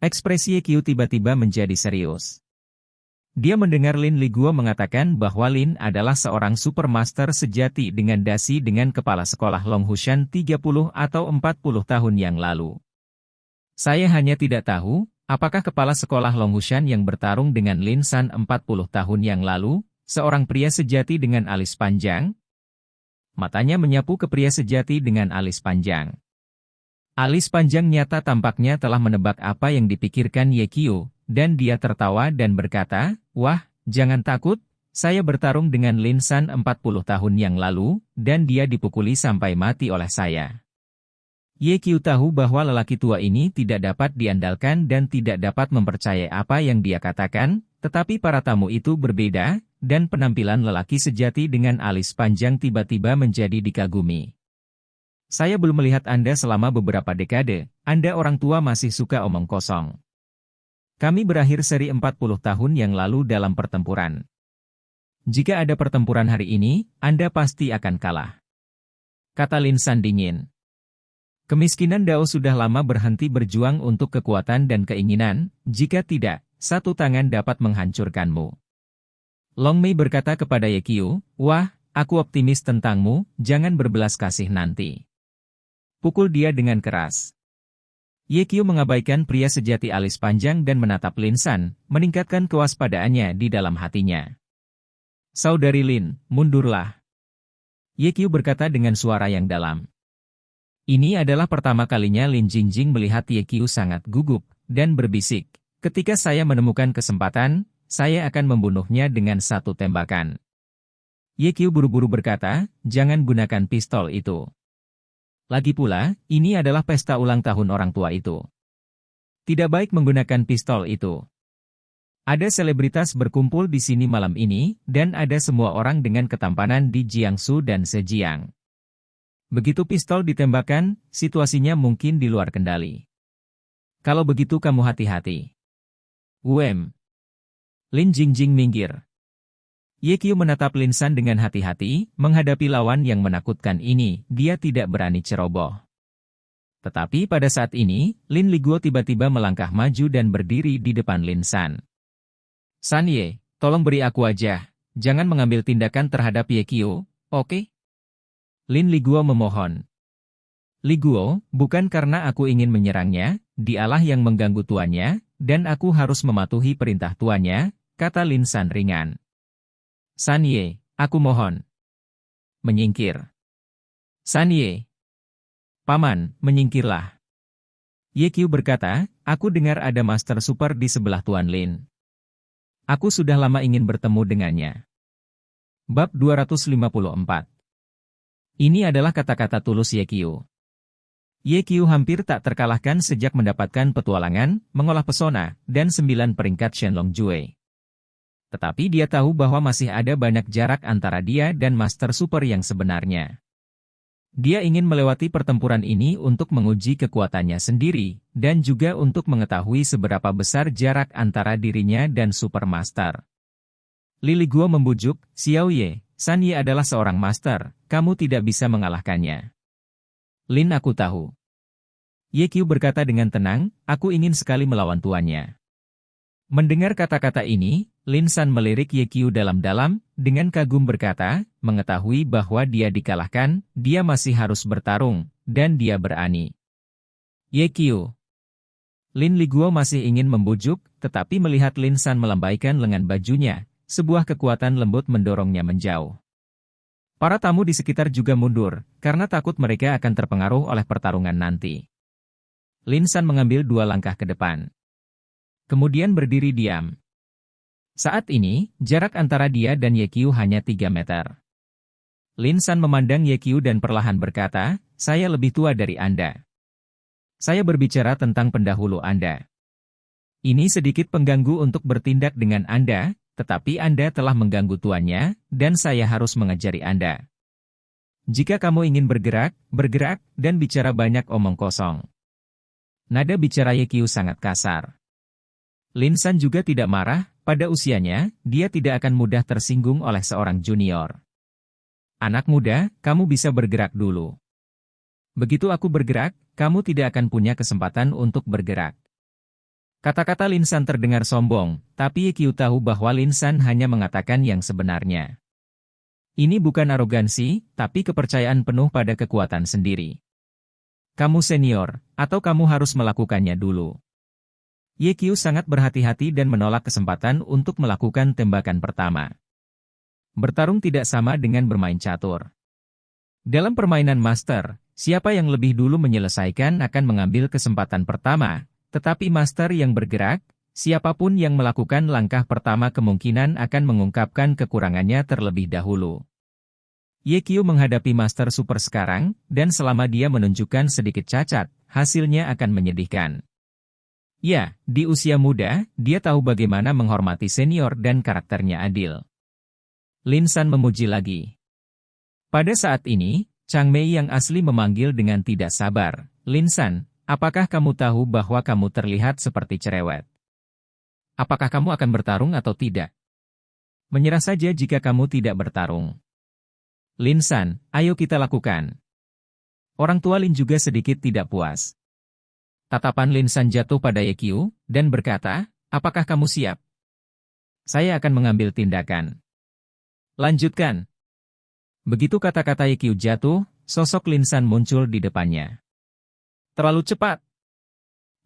Ekspresi Ye Qiu tiba-tiba menjadi serius. Dia mendengar Lin Liguo mengatakan bahwa Lin adalah seorang supermaster sejati dengan dasi dengan kepala sekolah Longhushan 30 atau 40 tahun yang lalu. Saya hanya tidak tahu, apakah kepala sekolah Longhushan yang bertarung dengan Lin San 40 tahun yang lalu, seorang pria sejati dengan alis panjang? Matanya menyapu ke pria sejati dengan alis panjang. Alis panjang nyata tampaknya telah menebak apa yang dipikirkan Ye Qiu. Dan dia tertawa dan berkata, wah, jangan takut, saya bertarung dengan Lin San 40 tahun yang lalu, dan dia dipukuli sampai mati oleh saya. Ye Qiu tahu bahwa lelaki tua ini tidak dapat diandalkan dan tidak dapat mempercayai apa yang dia katakan, tetapi para tamu itu berbeda, dan penampilan lelaki sejati dengan alis panjang tiba-tiba menjadi dikagumi. Saya belum melihat Anda selama beberapa dekade, Anda orang tua masih suka omong kosong. Kami berakhir seri 40 tahun yang lalu dalam pertempuran. Jika ada pertempuran hari ini, Anda pasti akan kalah. Kata Lin San dingin. Kemiskinan Dao sudah lama berhenti berjuang untuk kekuatan dan keinginan, jika tidak, satu tangan dapat menghancurkanmu. Long Mei berkata kepada Ye Qiu, wah, aku optimis tentangmu, jangan berbelas kasih nanti. Pukul dia dengan keras. Ye Qiu mengabaikan pria sejati alis panjang dan menatap Lin San, meningkatkan kewaspadaannya di dalam hatinya. Saudari Lin, mundurlah. Ye Qiu berkata dengan suara yang dalam. Ini adalah pertama kalinya Lin Jingjing melihat Ye Qiu sangat gugup, dan berbisik, ketika saya menemukan kesempatan, saya akan membunuhnya dengan satu tembakan. Ye Qiu buru-buru berkata, jangan gunakan pistol itu. Lagi pula, ini adalah pesta ulang tahun orang tua itu. Tidak baik menggunakan pistol itu. Ada selebritas berkumpul di sini malam ini, dan ada semua orang dengan ketampanan di Jiangsu dan Zhejiang. Begitu pistol ditembakkan, situasinya mungkin di luar kendali. Kalau begitu kamu hati-hati. Uem. Lin Jingjing minggir. Ye Qiu menatap Lin San dengan hati-hati, menghadapi lawan yang menakutkan ini, dia tidak berani ceroboh. Tetapi pada saat ini, Lin Liguo tiba-tiba melangkah maju dan berdiri di depan Lin San. San Ye, tolong beri aku aja, jangan mengambil tindakan terhadap Ye Qiu, oke? Lin Liguo memohon. Liguo, bukan karena aku ingin menyerangnya, dialah yang mengganggu tuannya, dan aku harus mematuhi perintah tuannya, kata Lin San ringan. San Ye, aku mohon. Menyingkir. San Ye. Paman, menyingkirlah. Ye Qiu berkata, aku dengar ada Master Super di sebelah Tuan Lin. Aku sudah lama ingin bertemu dengannya. Bab 254. Ini adalah kata-kata tulus Ye Qiu. Ye Qiu hampir tak terkalahkan sejak mendapatkan petualangan, mengolah pesona, dan 9 peringkat Shenlong Jue. Tetapi dia tahu bahwa masih ada banyak jarak antara dia dan Master Super yang sebenarnya. Dia ingin melewati pertempuran ini untuk menguji kekuatannya sendiri, dan juga untuk mengetahui seberapa besar jarak antara dirinya dan Supermaster. Li Liguo membujuk, Xiao Ye, San Ye adalah seorang master, kamu tidak bisa mengalahkannya. Lin, aku tahu. Ye Qiu berkata dengan tenang, aku ingin sekali melawan tuannya. Mendengar kata-kata ini, Lin San melirik Ye Qiu dalam-dalam, dengan kagum berkata, mengetahui bahwa dia dikalahkan, dia masih harus bertarung, dan dia berani. Ye Qiu. Lin Liguo masih ingin membujuk, tetapi melihat Lin San melambaikan lengan bajunya, sebuah kekuatan lembut mendorongnya menjauh. Para tamu di sekitar juga mundur, karena takut mereka akan terpengaruh oleh pertarungan nanti. Lin San mengambil 2 langkah ke depan. Kemudian berdiri diam. Saat ini, jarak antara dia dan Ye Qiu hanya 3 meter. Lin San memandang Ye Qiu dan perlahan berkata, saya lebih tua dari Anda. Saya berbicara tentang pendahulu Anda. Ini sedikit pengganggu untuk bertindak dengan Anda, tetapi Anda telah mengganggu tuannya, dan saya harus mengajari Anda. Jika kamu ingin bergerak, dan bicara banyak omong kosong. Nada bicara Ye Qiu sangat kasar. Lin San juga tidak marah, pada usianya, dia tidak akan mudah tersinggung oleh seorang junior. Anak muda, kamu bisa bergerak dulu. Begitu aku bergerak, kamu tidak akan punya kesempatan untuk bergerak. Kata-kata Lin San terdengar sombong, tapi Ye Qiu tahu bahwa Lin San hanya mengatakan yang sebenarnya. Ini bukan arogansi, tapi kepercayaan penuh pada kekuatan sendiri. Kamu senior, atau kamu harus melakukannya dulu. Ye Qiu sangat berhati-hati dan menolak kesempatan untuk melakukan tembakan pertama. Bertarung tidak sama dengan bermain catur. Dalam permainan master, siapa yang lebih dulu menyelesaikan akan mengambil kesempatan pertama, tetapi master yang bergerak, siapapun yang melakukan langkah pertama kemungkinan akan mengungkapkan kekurangannya terlebih dahulu. Ye Qiu menghadapi master super sekarang, dan selama dia menunjukkan sedikit cacat, hasilnya akan menyedihkan. Ya, di usia muda, dia tahu bagaimana menghormati senior dan karakternya adil. Lin San memuji lagi. Pada saat ini, Chang Mei yang asli memanggil dengan tidak sabar, Lin San, apakah kamu tahu bahwa kamu terlihat seperti cerewet? Apakah kamu akan bertarung atau tidak? Menyerah saja jika kamu tidak bertarung. Lin San, ayo kita lakukan. Orang tua Lin juga sedikit tidak puas. Tatapan Lin San jatuh pada Ye Qiu, dan berkata, apakah kamu siap? Saya akan mengambil tindakan. Lanjutkan. Begitu kata-kata Ye Qiu jatuh, sosok Lin San muncul di depannya. Terlalu cepat.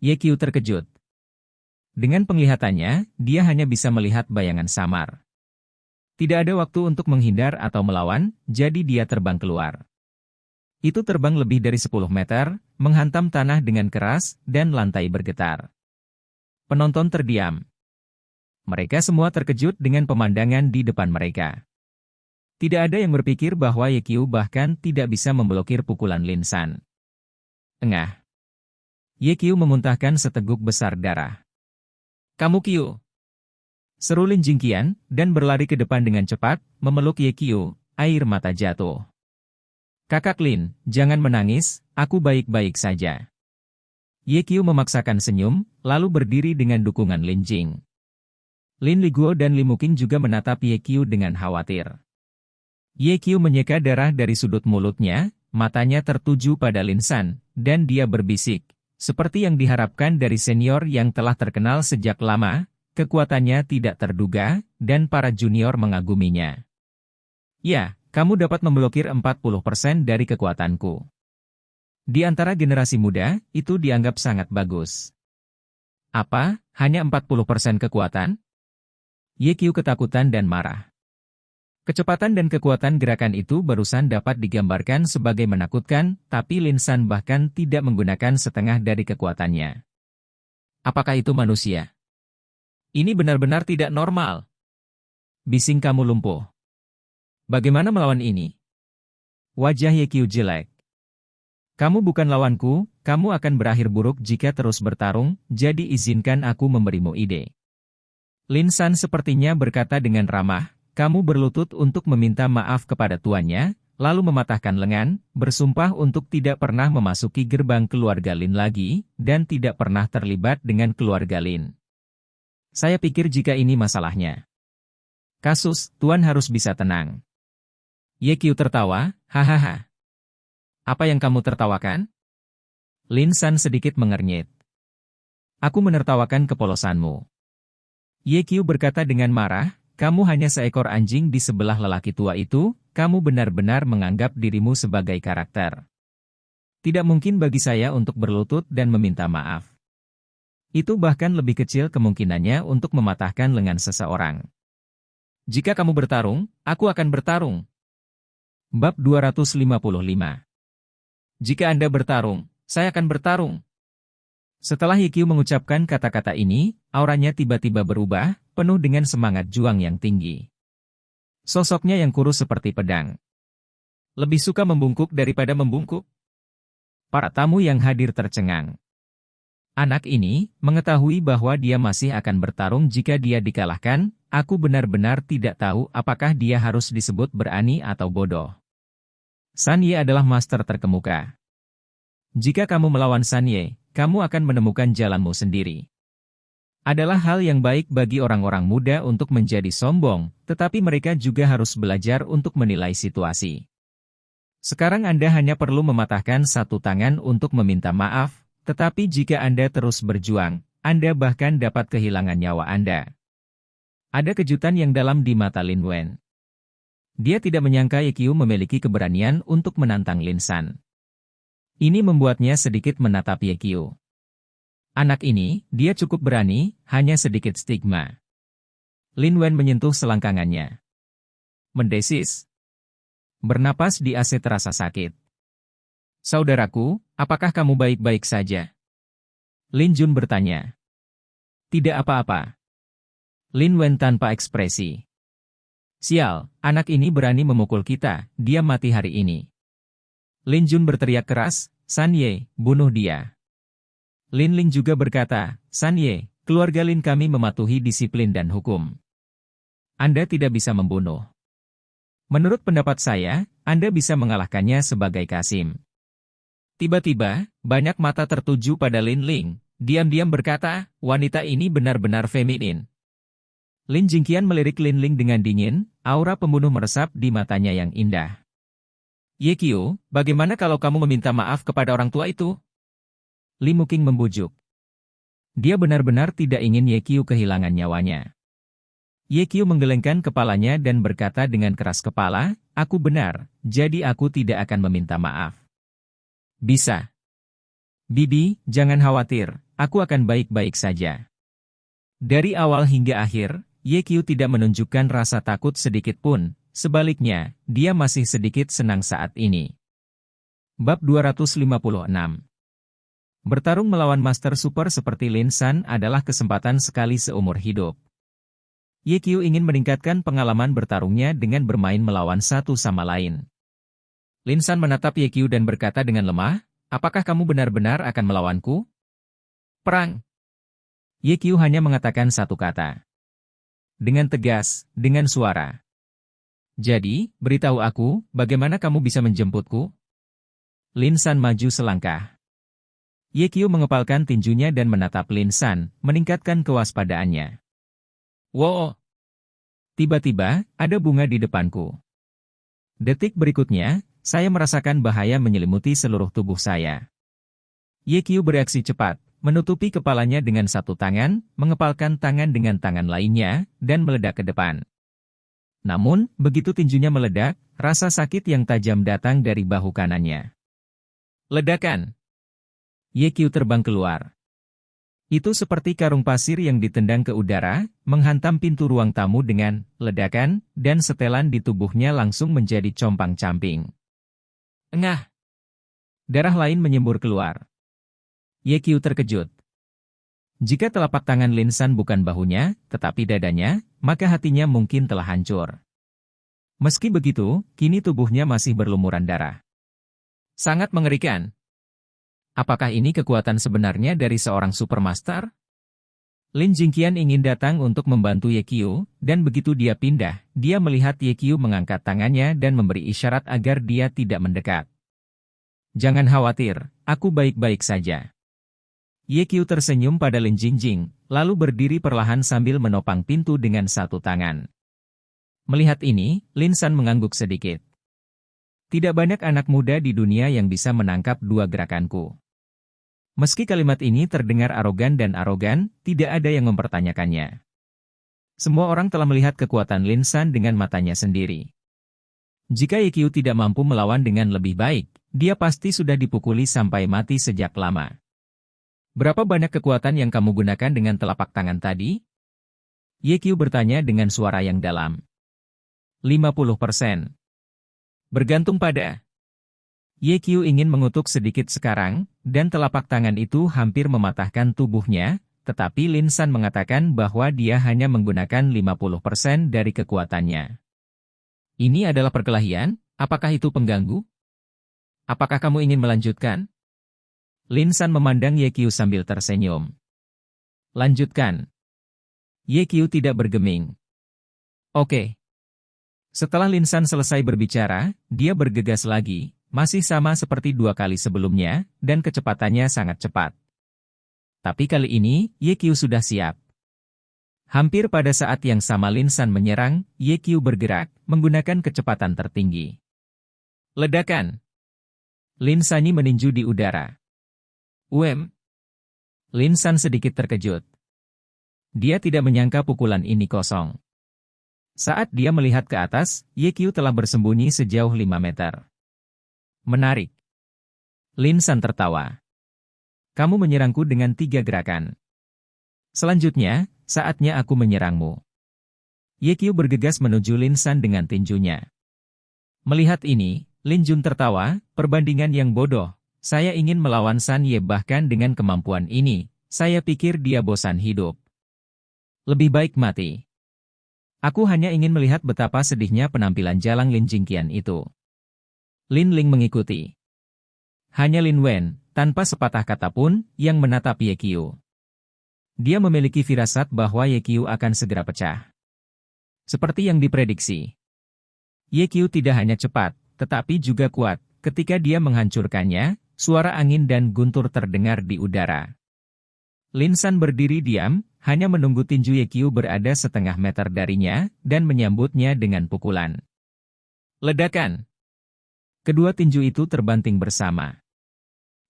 Ye Qiu terkejut. Dengan penglihatannya, dia hanya bisa melihat bayangan samar. Tidak ada waktu untuk menghindar atau melawan, jadi dia terbang keluar. Itu terbang lebih dari 10 meter, menghantam tanah dengan keras, dan lantai bergetar. Penonton terdiam. Mereka semua terkejut dengan pemandangan di depan mereka. Tidak ada yang berpikir bahwa Ye Qiu bahkan tidak bisa memblokir pukulan Lin San. Engah. Ye Qiu memuntahkan seteguk besar darah. Kamu Qiu. Seru Lin Jingqian, dan berlari ke depan dengan cepat, memeluk Ye Qiu, air mata jatuh. Kakak Lin, jangan menangis, aku baik-baik saja. Ye Qiu memaksakan senyum, lalu berdiri dengan dukungan Lin Jing. Lin Liguo dan Li Muqing juga menatap Ye Qiu dengan khawatir. Ye Qiu menyeka darah dari sudut mulutnya, matanya tertuju pada Lin San, dan dia berbisik, seperti yang diharapkan dari senior yang telah terkenal sejak lama, kekuatannya tidak terduga, dan para junior mengaguminya. Ya, kamu dapat memblokir 40% dari kekuatanku. Di antara generasi muda, itu dianggap sangat bagus. Apa, hanya 40% kekuatan? Ye Qiu ketakutan dan marah. Kecepatan dan kekuatan gerakan itu barusan dapat digambarkan sebagai menakutkan, tapi Lin San bahkan tidak menggunakan setengah dari kekuatannya. Apakah itu manusia? Ini benar-benar tidak normal. Bising kamu lumpuh. Bagaimana melawan ini? Wajah Ye Qiu jelek. Kamu bukan lawanku, kamu akan berakhir buruk jika terus bertarung, jadi izinkan aku memberimu ide. Lin San sepertinya berkata dengan ramah, kamu berlutut untuk meminta maaf kepada tuannya, lalu mematahkan lengan, bersumpah untuk tidak pernah memasuki gerbang keluarga Lin lagi, dan tidak pernah terlibat dengan keluarga Lin. Saya pikir jika ini masalahnya kasus, Tuan harus bisa tenang. Ye Qiu tertawa, hahaha. Apa yang kamu tertawakan? Lin San sedikit mengernyit. Aku menertawakan kepolosanmu. Ye Qiu berkata dengan marah, kamu hanya seekor anjing di sebelah lelaki tua itu, kamu benar-benar menganggap dirimu sebagai karakter. Tidak mungkin bagi saya untuk berlutut dan meminta maaf. Itu bahkan lebih kecil kemungkinannya untuk mematahkan lengan seseorang. Jika kamu bertarung, aku akan bertarung. Bab 255. Jika Anda bertarung, saya akan bertarung. Setelah Ye Qiu mengucapkan kata-kata ini, auranya tiba-tiba berubah, penuh dengan semangat juang yang tinggi. Sosoknya yang kurus seperti pedang. Lebih suka membungkuk daripada membungkuk. Para tamu yang hadir tercengang. Anak ini mengetahui bahwa dia masih akan bertarung jika dia dikalahkan, aku benar-benar tidak tahu apakah dia harus disebut berani atau bodoh. San Ye adalah master terkemuka. Jika kamu melawan San Ye, kamu akan menemukan jalanmu sendiri. Adalah hal yang baik bagi orang-orang muda untuk menjadi sombong, tetapi mereka juga harus belajar untuk menilai situasi. Sekarang Anda hanya perlu mematahkan satu tangan untuk meminta maaf, tetapi jika Anda terus berjuang, Anda bahkan dapat kehilangan nyawa Anda. Ada kejutan yang dalam di mata Lin Wen. Dia tidak menyangka Ye Qiu memiliki keberanian untuk menantang Lin San. Ini membuatnya sedikit menatap Ye Qiu. Anak ini, dia cukup berani, hanya sedikit stigma. Lin Wen menyentuh selangkangannya. Mendesis. Bernapas di AC terasa sakit. Saudaraku, apakah kamu baik-baik saja? Lin Jun bertanya. Tidak apa-apa. Lin Wen tanpa ekspresi. Sial, anak ini berani memukul kita, dia mati hari ini. Lin Jun berteriak keras, San Ye, bunuh dia. Lin Ling juga berkata, San Ye, keluarga Lin kami mematuhi disiplin dan hukum. Anda tidak bisa membunuh. Menurut pendapat saya, Anda bisa mengalahkannya sebagai Kasim. Tiba-tiba, banyak mata tertuju pada Lin Ling, diam-diam berkata, wanita ini benar-benar feminin. Lin Jingqian melirik Lin Ling dengan dingin, aura pembunuh meresap di matanya yang indah. Ye Qiu, bagaimana kalau kamu meminta maaf kepada orang tua itu? Li Muqing membujuk. Dia benar-benar tidak ingin Ye Qiu kehilangan nyawanya. Ye Qiu menggelengkan kepalanya dan berkata dengan keras kepala, aku benar, jadi aku tidak akan meminta maaf. Bisa. Bibi, jangan khawatir, aku akan baik-baik saja. Dari awal hingga akhir, Ye Qiu tidak menunjukkan rasa takut sedikit pun, sebaliknya, dia masih sedikit senang saat ini. Bab 256. Bertarung melawan Master Super seperti Lin San adalah kesempatan sekali seumur hidup. Ye Qiu ingin meningkatkan pengalaman bertarungnya dengan bermain melawan satu sama lain. Lin San menatap Ye Qiu dan berkata dengan lemah, apakah kamu benar-benar akan melawanku? Perang. Ye Qiu hanya mengatakan satu kata. Dengan tegas, dengan suara. Jadi, beritahu aku, bagaimana kamu bisa menjemputku? Lin San maju selangkah. Ye Qiu mengepalkan tinjunya dan menatap Lin San, meningkatkan kewaspadaannya. Wow! Tiba-tiba, ada bunga di depanku. Detik berikutnya, saya merasakan bahaya menyelimuti seluruh tubuh saya. Ye Qiu bereaksi cepat, menutupi kepalanya dengan satu tangan, mengepalkan tangan dengan tangan lainnya, dan meledak ke depan. Namun, begitu tinjunya meledak, rasa sakit yang tajam datang dari bahu kanannya. Ledakan! Ye Qiu terbang keluar. Itu seperti karung pasir yang ditendang ke udara, menghantam pintu ruang tamu dengan ledakan, dan setelan di tubuhnya langsung menjadi compang-camping. Engah! Darah lain menyembur keluar. Ye Qiu terkejut. Jika telapak tangan Lin San bukan bahunya, tetapi dadanya, maka hatinya mungkin telah hancur. Meski begitu, kini tubuhnya masih berlumuran darah. Sangat mengerikan. Apakah ini kekuatan sebenarnya dari seorang supermaster? Lin Jingqian ingin datang untuk membantu Ye Qiu, dan begitu dia pindah, dia melihat Ye Qiu mengangkat tangannya dan memberi isyarat agar dia tidak mendekat. Jangan khawatir, aku baik-baik saja. Ye Qiu tersenyum pada Lin Jingjing, lalu berdiri perlahan sambil menopang pintu dengan satu tangan. Melihat ini, Lin San mengangguk sedikit. Tidak banyak anak muda di dunia yang bisa menangkap dua gerakanku. Meski kalimat ini terdengar arogan, tidak ada yang mempertanyakannya. Semua orang telah melihat kekuatan Lin San dengan matanya sendiri. Jika Ye Qiu tidak mampu melawan dengan lebih baik, dia pasti sudah dipukuli sampai mati sejak lama. Berapa banyak kekuatan yang kamu gunakan dengan telapak tangan tadi? Ye Qiu bertanya dengan suara yang dalam. 50%. Bergantung pada. Ye Qiu ingin mengutuk sedikit sekarang, dan telapak tangan itu hampir mematahkan tubuhnya, tetapi Lin San mengatakan bahwa dia hanya menggunakan 50% dari kekuatannya. Ini adalah perkelahian, apakah itu pengganggu? Apakah kamu ingin melanjutkan? Lin San memandang Ye Qiu sambil tersenyum. Lanjutkan. Ye Qiu tidak bergeming. Oke. Setelah Lin San selesai berbicara, dia bergegas lagi. Masih sama seperti 2 kali sebelumnya, dan kecepatannya sangat cepat. Tapi kali ini, Ye Qiu sudah siap. Hampir pada saat yang sama Lin San menyerang, Ye Qiu bergerak, menggunakan kecepatan tertinggi. Ledakan! Lin Sanyi meninju di udara. Lin San sedikit terkejut. Dia tidak menyangka pukulan ini kosong. Saat dia melihat ke atas, Ye Qiu telah bersembunyi sejauh 5 meter. Menarik. Lin San tertawa. Kamu menyerangku dengan 3 gerakan. Selanjutnya, saatnya aku menyerangmu. Ye Qiu bergegas menuju Lin San dengan tinjunya. Melihat ini, Lin Jun tertawa, perbandingan yang bodoh. Saya ingin melawan San Ye bahkan dengan kemampuan ini, saya pikir dia bosan hidup. Lebih baik mati. Aku hanya ingin melihat betapa sedihnya penampilan Jalang Lin Jingqian itu. Lin Ling mengikuti. Hanya Lin Wen, tanpa sepatah kata pun, yang menatap Ye Qiu. Dia memiliki firasat bahwa Ye Qiu akan segera pecah. Seperti yang diprediksi. Ye Qiu tidak hanya cepat, tetapi juga kuat. Ketika dia menghancurkannya, suara angin dan guntur terdengar di udara. Lin San berdiri diam, hanya menunggu tinju Ye Qiu berada setengah meter darinya, dan menyambutnya dengan pukulan. Ledakan! Kedua tinju itu terbanting bersama.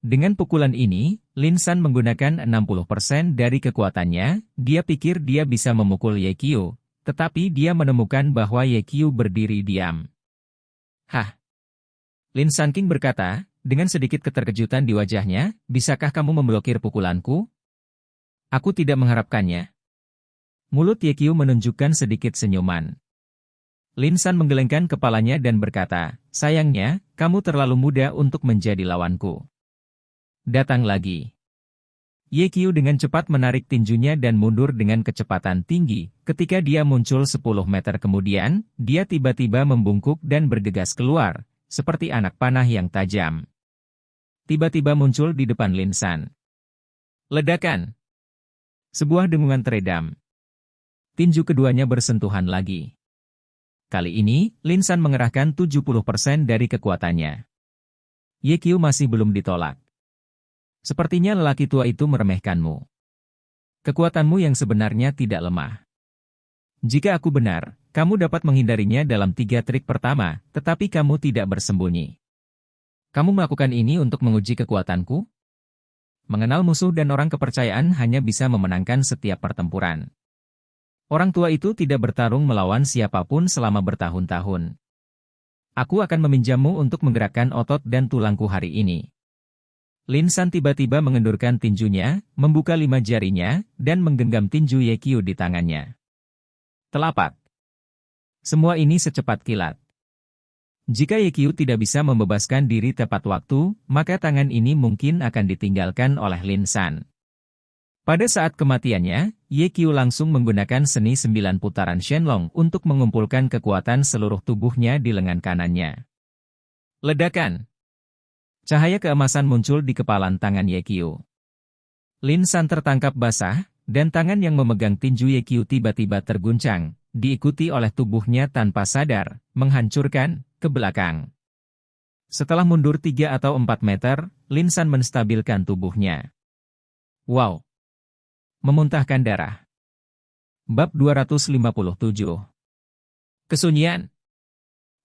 Dengan pukulan ini, Lin San menggunakan 60% dari kekuatannya, dia pikir dia bisa memukul Ye Qiu, tetapi dia menemukan bahwa Ye Qiu berdiri diam. Hah? Lin San King berkata, dengan sedikit keterkejutan di wajahnya, bisakah kamu memblokir pukulanku? Aku tidak mengharapkannya. Mulut Ye Qiu menunjukkan sedikit senyuman. Lin San menggelengkan kepalanya dan berkata, sayangnya, kamu terlalu muda untuk menjadi lawanku. Datang lagi. Ye Qiu dengan cepat menarik tinjunya dan mundur dengan kecepatan tinggi. Ketika dia muncul 10 meter kemudian, dia tiba-tiba membungkuk dan bergegas keluar, seperti anak panah yang tajam. Tiba-tiba muncul di depan Lin San. Ledakan! Sebuah dengungan teredam. Tinju keduanya bersentuhan lagi. Kali ini, Lin San mengerahkan 70% dari kekuatannya. Ye Qiu masih belum ditolak. Sepertinya lelaki tua itu meremehkanmu. Kekuatanmu yang sebenarnya tidak lemah. Jika aku benar, kamu dapat menghindarinya dalam 3 trik pertama, tetapi kamu tidak bersembunyi. Kamu melakukan ini untuk menguji kekuatanku? Mengenal musuh dan orang kepercayaan hanya bisa memenangkan setiap pertempuran. Orang tua itu tidak bertarung melawan siapapun selama bertahun-tahun. Aku akan meminjammu untuk menggerakkan otot dan tulangku hari ini. Lin San tiba-tiba mengendurkan tinjunya, membuka 5 jarinya, dan menggenggam tinju Ye Qiu di tangannya. Telapak. Semua ini secepat kilat. Jika Ye Qiu tidak bisa membebaskan diri tepat waktu, maka tangan ini mungkin akan ditinggalkan oleh Lin San. Pada saat kematiannya, Ye Qiu langsung menggunakan seni 9 putaran Shenlong untuk mengumpulkan kekuatan seluruh tubuhnya di lengan kanannya. Ledakan! Cahaya keemasan muncul di kepalan tangan Ye Qiu. Lin San tertangkap basah, dan tangan yang memegang tinju Yekyu tiba-tiba terguncang, diikuti oleh tubuhnya tanpa sadar, menghancurkan ke belakang. Setelah mundur 3 atau 4 meter, Lin San menstabilkan tubuhnya. Wow! Memuntahkan darah. Bab 257. Kesunyian.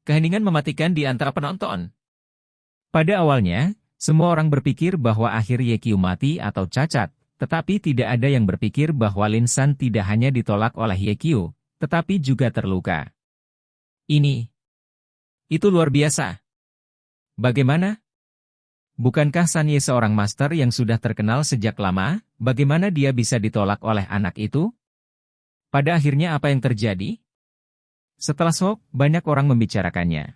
Keheningan mematikan di antara penonton. Pada awalnya, semua orang berpikir bahwa akhir Yekyu mati atau cacat, tetapi tidak ada yang berpikir bahwa Lin San tidak hanya ditolak oleh Yekyu, tetapi juga terluka. Itu luar biasa. Bagaimana? Bukankah San Ye seorang master yang sudah terkenal sejak lama? Bagaimana dia bisa ditolak oleh anak itu? Pada akhirnya apa yang terjadi? Setelah shock, banyak orang membicarakannya.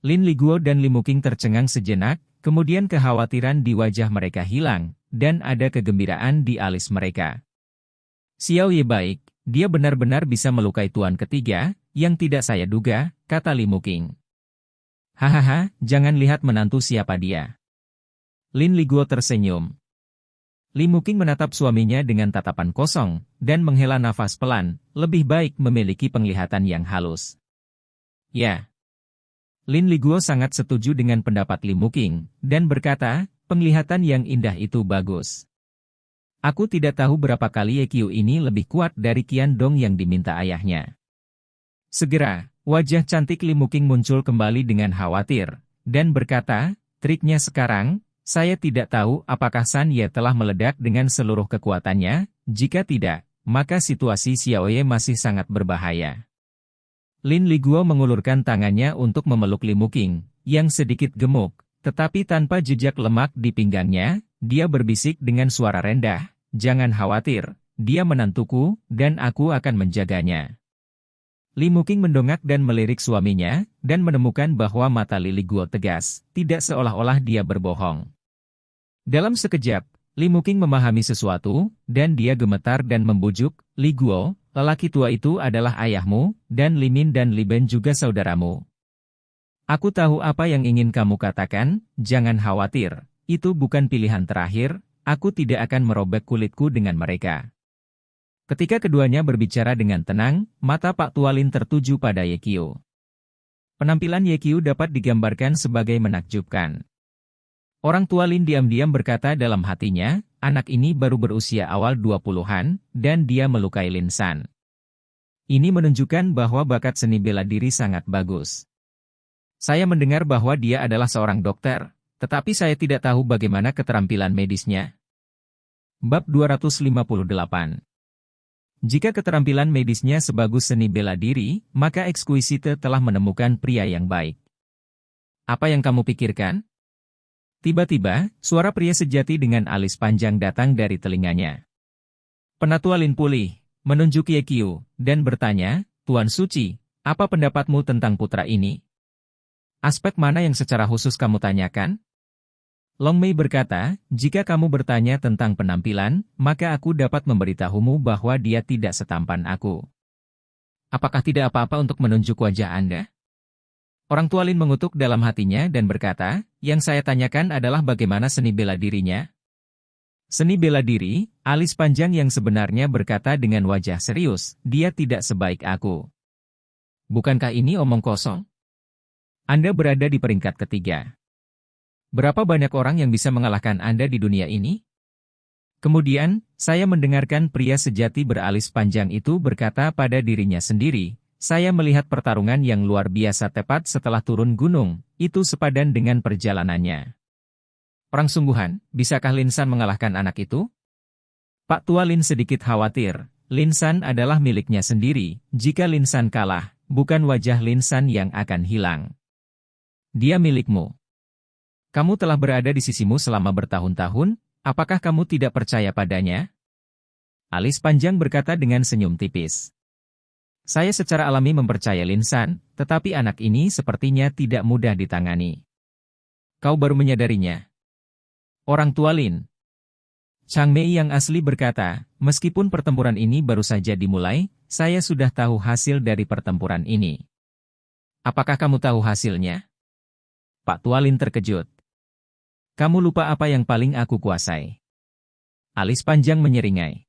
Lin Liguo dan Li Muqing tercengang sejenak, kemudian kekhawatiran di wajah mereka hilang, dan ada kegembiraan di alis mereka. Xiao Ye baik, dia benar-benar bisa melukai tuan ketiga, yang tidak saya duga, kata Li Muqing. Hahaha, jangan lihat menantu siapa dia. Lin Liguo tersenyum. Li Muqing menatap suaminya dengan tatapan kosong, dan menghela nafas pelan, lebih baik memiliki penglihatan yang halus. Ya. Lin Liguo sangat setuju dengan pendapat Li Muqing, dan berkata, penglihatan yang indah itu bagus. Aku tidak tahu berapa kali Yekyu ini lebih kuat dari Qian Dong yang diminta ayahnya. Segera, wajah cantik Li Muqing muncul kembali dengan khawatir, dan berkata, triknya sekarang, saya tidak tahu apakah San Ye telah meledak dengan seluruh kekuatannya, jika tidak, maka situasi Xiao Ye masih sangat berbahaya. Lin Liguo mengulurkan tangannya untuk memeluk Li Muqing, yang sedikit gemuk, tetapi tanpa jejak lemak di pinggangnya, dia berbisik dengan suara rendah, jangan khawatir, dia menantuku, dan aku akan menjaganya. Li Muqing mendongak dan melirik suaminya, dan menemukan bahwa mata Li Liguo tegas, tidak seolah-olah dia berbohong. Dalam sekejap, Li Muqing memahami sesuatu, dan dia gemetar dan membujuk, Li Guo, lelaki tua itu adalah ayahmu, dan Li Min dan Li Ben juga saudaramu. Aku tahu apa yang ingin kamu katakan, jangan khawatir, itu bukan pilihan terakhir, aku tidak akan merobek kulitku dengan mereka. Ketika keduanya berbicara dengan tenang, mata Pak Tua Lin tertuju pada Yekyu. Penampilan Yekyu dapat digambarkan sebagai menakjubkan. Orang tua Lin diam-diam berkata dalam hatinya, anak ini baru berusia awal 20-an, dan dia melukai Lin San. Ini menunjukkan bahwa bakat seni bela diri sangat bagus. Saya mendengar bahwa dia adalah seorang dokter, tetapi saya tidak tahu bagaimana keterampilan medisnya. Bab 258. Jika keterampilan medisnya sebagus seni bela diri, maka Exquisite telah menemukan pria yang baik. Apa yang kamu pikirkan? Tiba-tiba, suara pria sejati dengan alis panjang datang dari telinganya. Penatua Lin pulih, menunjuk Yekyu, dan bertanya, Tuan Suci, apa pendapatmu tentang putra ini? Aspek mana yang secara khusus kamu tanyakan? Long Mei berkata, jika kamu bertanya tentang penampilan, maka aku dapat memberitahumu bahwa dia tidak setampan aku. Apakah tidak apa-apa untuk menunjuk wajah Anda? Orang tua Lin mengutuk dalam hatinya dan berkata, yang saya tanyakan adalah bagaimana seni bela dirinya. Seni bela diri, alis panjang yang sebenarnya berkata dengan wajah serius, dia tidak sebaik aku. Bukankah ini omong kosong? Anda berada di peringkat ketiga. Berapa banyak orang yang bisa mengalahkan Anda di dunia ini? Kemudian, saya mendengarkan pria sejati beralis panjang itu berkata pada dirinya sendiri, saya melihat pertarungan yang luar biasa tepat setelah turun gunung, itu sepadan dengan perjalanannya. Orang sungguhan, bisakah Lin San mengalahkan anak itu? Pak Tua Lin sedikit khawatir, Lin San adalah miliknya sendiri, jika Lin San kalah, bukan wajah Lin San yang akan hilang. Dia milikmu. Kamu telah berada di sisimu selama bertahun-tahun, apakah kamu tidak percaya padanya? Alis panjang berkata dengan senyum tipis. Saya secara alami mempercaya Lin San, tetapi anak ini sepertinya tidak mudah ditangani. Kau baru menyadarinya. Orang tua Lin. Chang Mei yang asli berkata, meskipun pertempuran ini baru saja dimulai, saya sudah tahu hasil dari pertempuran ini. Apakah kamu tahu hasilnya? Pak Tua Lin terkejut. Kamu lupa apa yang paling aku kuasai. Alis panjang menyeringai.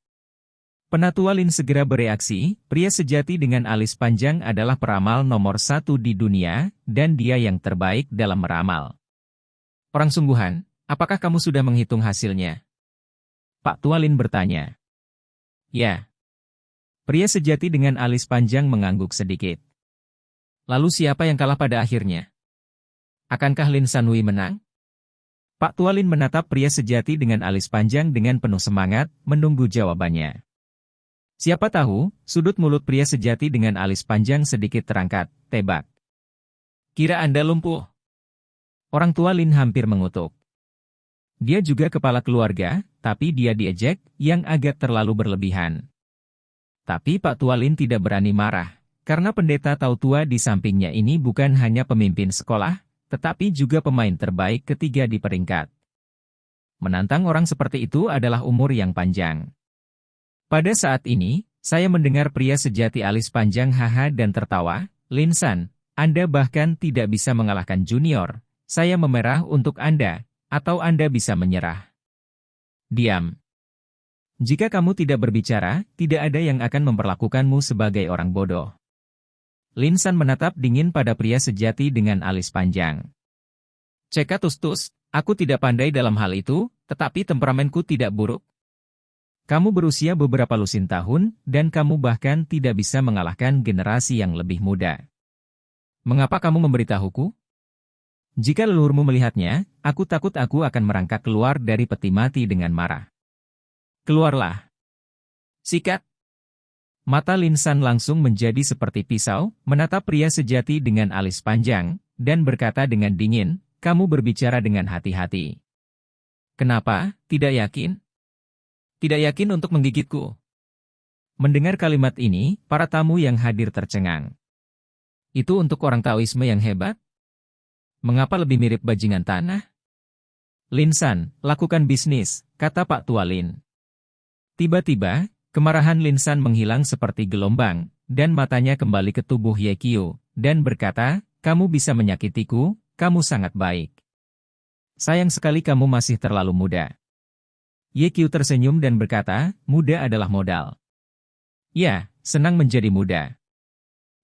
Penatua Lin segera bereaksi, pria sejati dengan alis panjang adalah peramal nomor 1 di dunia, dan dia yang terbaik dalam meramal. Orang sungguhan, apakah kamu sudah menghitung hasilnya? Pak Tua Lin bertanya. Ya. Pria sejati dengan alis panjang mengangguk sedikit. Lalu siapa yang kalah pada akhirnya? Akankah Lin Sanhui menang? Pak Tua Lin menatap pria sejati dengan alis panjang dengan penuh semangat, menunggu jawabannya. Siapa tahu, sudut mulut pria sejati dengan alis panjang sedikit terangkat, tebak. Kira Anda lumpuh? Orang tua Lin hampir mengutuk. Dia juga kepala keluarga, tapi dia diejek, yang agak terlalu berlebihan. Tapi Pak Tua Lin tidak berani marah, karena pendeta Tau Tua di sampingnya ini bukan hanya pemimpin sekolah, tetapi juga pemain terbaik ketiga di peringkat. Menantang orang seperti itu adalah umur yang panjang. Pada saat ini, saya mendengar pria sejati alis panjang haha dan tertawa, Lin San, Anda bahkan tidak bisa mengalahkan junior, saya memerah untuk Anda, atau Anda bisa menyerah. Diam. Jika kamu tidak berbicara, tidak ada yang akan memperlakukanmu sebagai orang bodoh. Lin San menatap dingin pada pria sejati dengan alis panjang. Ceka tus-tus, aku tidak pandai dalam hal itu, tetapi temperamenku tidak buruk. Kamu berusia beberapa lusin tahun, dan kamu bahkan tidak bisa mengalahkan generasi yang lebih muda. Mengapa kamu memberitahuku? Jika leluhurmu melihatnya, aku takut aku akan merangkak keluar dari peti mati dengan marah. Keluarlah. Sikat. Mata Lin San langsung menjadi seperti pisau, menatap pria sejati dengan alis panjang, dan berkata dengan dingin, kamu berbicara dengan hati-hati. Kenapa, tidak yakin? Tidak yakin untuk menggigitku. Mendengar kalimat ini, para tamu yang hadir tercengang. Itu untuk orang Taoisme yang hebat? Mengapa lebih mirip bajingan tanah? Lin San, lakukan bisnis, kata Pak Tua Lin. Tiba-tiba, kemarahan Lin San menghilang seperti gelombang, dan matanya kembali ke tubuh Ye Qiu, dan berkata, kamu bisa menyakitiku, kamu sangat baik. Sayang sekali kamu masih terlalu muda. Ye Qiu tersenyum dan berkata, muda adalah modal. Ya, senang menjadi muda.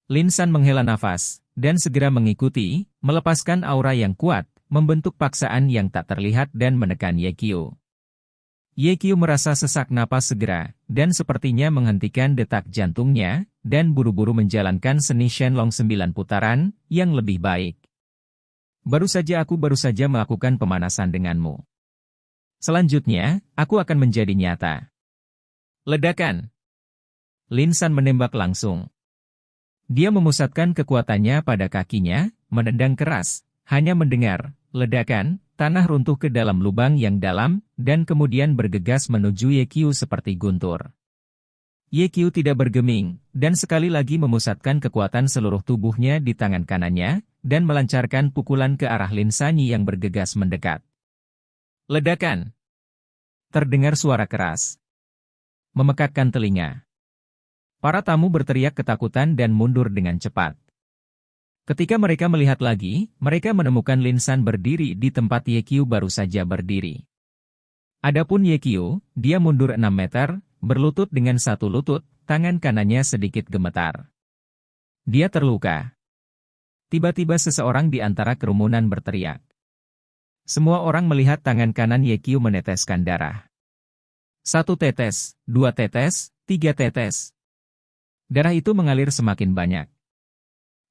Lin San menghela nafas, dan segera mengikuti, melepaskan aura yang kuat, membentuk paksaan yang tak terlihat dan menekan Ye Qiu. Ye Qiu merasa sesak napas segera, dan sepertinya menghentikan detak jantungnya, dan buru-buru menjalankan seni Shenlong 9 putaran, yang lebih baik. Baru saja melakukan pemanasan denganmu. Selanjutnya, aku akan menjadi nyata. Ledakan. Lin San menembak langsung. Dia memusatkan kekuatannya pada kakinya, menendang keras, hanya mendengar, ledakan, tanah runtuh ke dalam lubang yang dalam, dan kemudian bergegas menuju Ye Qiu seperti guntur. Ye Qiu tidak bergeming, dan sekali lagi memusatkan kekuatan seluruh tubuhnya di tangan kanannya, dan melancarkan pukulan ke arah Lin Sanyi yang bergegas mendekat. Ledakan. Terdengar suara keras. Memekakkan telinga. Para tamu berteriak ketakutan dan mundur dengan cepat. Ketika mereka melihat lagi, mereka menemukan Lin San berdiri di tempat Ye Qiu baru saja berdiri. Adapun Ye Qiu, dia mundur 6 meter, berlutut dengan satu lutut, tangan kanannya sedikit gemetar. Dia terluka. Tiba-tiba seseorang di antara kerumunan berteriak. Semua orang melihat tangan kanan Ye Qiu meneteskan darah. 1 tetes, 2 tetes, 3 tetes. Darah itu mengalir semakin banyak.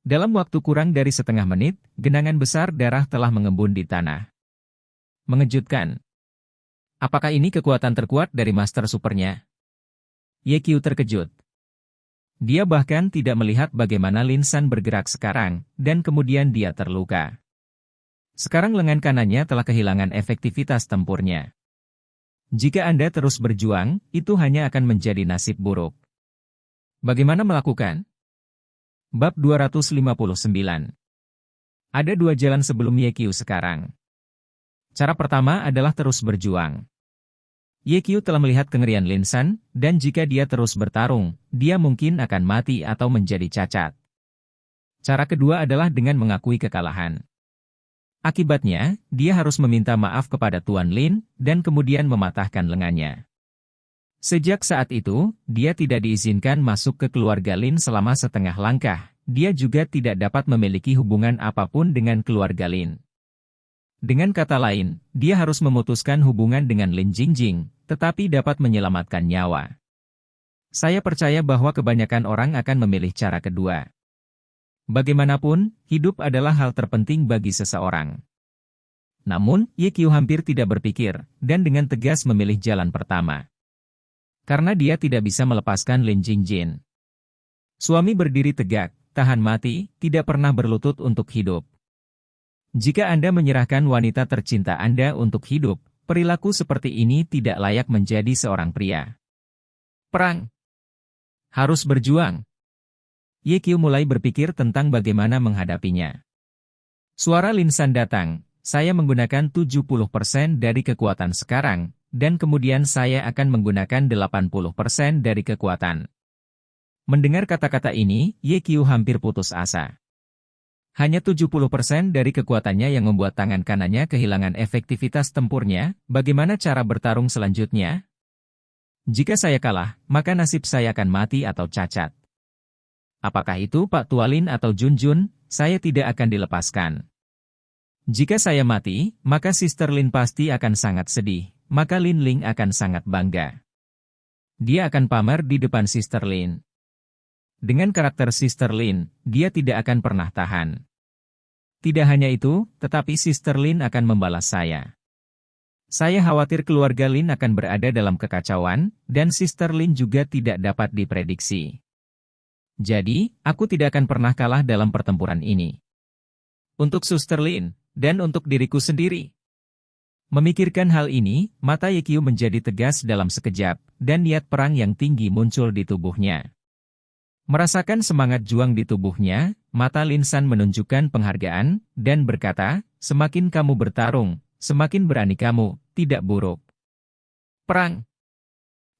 Dalam waktu kurang dari setengah menit, genangan besar darah telah mengembun di tanah. Mengejutkan. Apakah ini kekuatan terkuat dari Master Supernya? Ye Qiu terkejut. Dia bahkan tidak melihat bagaimana Lin San bergerak sekarang, dan kemudian dia terluka. Sekarang lengan kanannya telah kehilangan efektivitas tempurnya. Jika Anda terus berjuang, itu hanya akan menjadi nasib buruk. Bagaimana melakukan? Bab 259. Ada 2 jalan sebelum Ye Qiu sekarang. Cara pertama adalah terus berjuang. Ye Qiu telah melihat kengerian Lin San, dan jika dia terus bertarung, dia mungkin akan mati atau menjadi cacat. Cara kedua adalah dengan mengakui kekalahan. Akibatnya, dia harus meminta maaf kepada Tuan Lin, dan kemudian mematahkan lengannya. Sejak saat itu, dia tidak diizinkan masuk ke keluarga Lin selama setengah langkah. Dia juga tidak dapat memiliki hubungan apapun dengan keluarga Lin. Dengan kata lain, dia harus memutuskan hubungan dengan Lin Jingjing, tetapi dapat menyelamatkan nyawa. Saya percaya bahwa kebanyakan orang akan memilih cara kedua. Bagaimanapun, hidup adalah hal terpenting bagi seseorang. Namun, Ye Qiu hampir tidak berpikir, dan dengan tegas memilih jalan pertama. Karena dia tidak bisa melepaskan Lin Jingjing. Suami berdiri tegak, tahan mati, tidak pernah berlutut untuk hidup. Jika Anda menyerahkan wanita tercinta Anda untuk hidup, perilaku seperti ini tidak layak menjadi seorang pria. Perang. Harus berjuang. Ye Qiu mulai berpikir tentang bagaimana menghadapinya. Suara Lin San datang, saya menggunakan 70% dari kekuatan sekarang, dan kemudian saya akan menggunakan 80% dari kekuatan. Mendengar kata-kata ini, Ye Qiu hampir putus asa. Hanya 70% dari kekuatannya yang membuat tangan kanannya kehilangan efektivitas tempurnya, bagaimana cara bertarung selanjutnya? Jika saya kalah, maka nasib saya akan mati atau cacat. Apakah itu Pak Tualin atau Junjun, saya tidak akan dilepaskan. Jika saya mati, maka Sister Lin pasti akan sangat sedih. Maka Lin Ling akan sangat bangga. Dia akan pamer di depan Sister Lin. Dengan karakter Sister Lin, dia tidak akan pernah tahan. Tidak hanya itu, tetapi Sister Lin akan membalas saya. Saya khawatir keluarga Lin akan berada dalam kekacauan, dan Sister Lin juga tidak dapat diprediksi. Jadi, aku tidak akan pernah kalah dalam pertempuran ini. Untuk Sister Lin, dan untuk diriku sendiri. Memikirkan hal ini, mata Ye Qiu menjadi tegas dalam sekejap, dan niat perang yang tinggi muncul di tubuhnya. Merasakan semangat juang di tubuhnya, mata Lin San menunjukkan penghargaan, dan berkata, semakin kamu bertarung, semakin berani kamu, tidak buruk. Perang!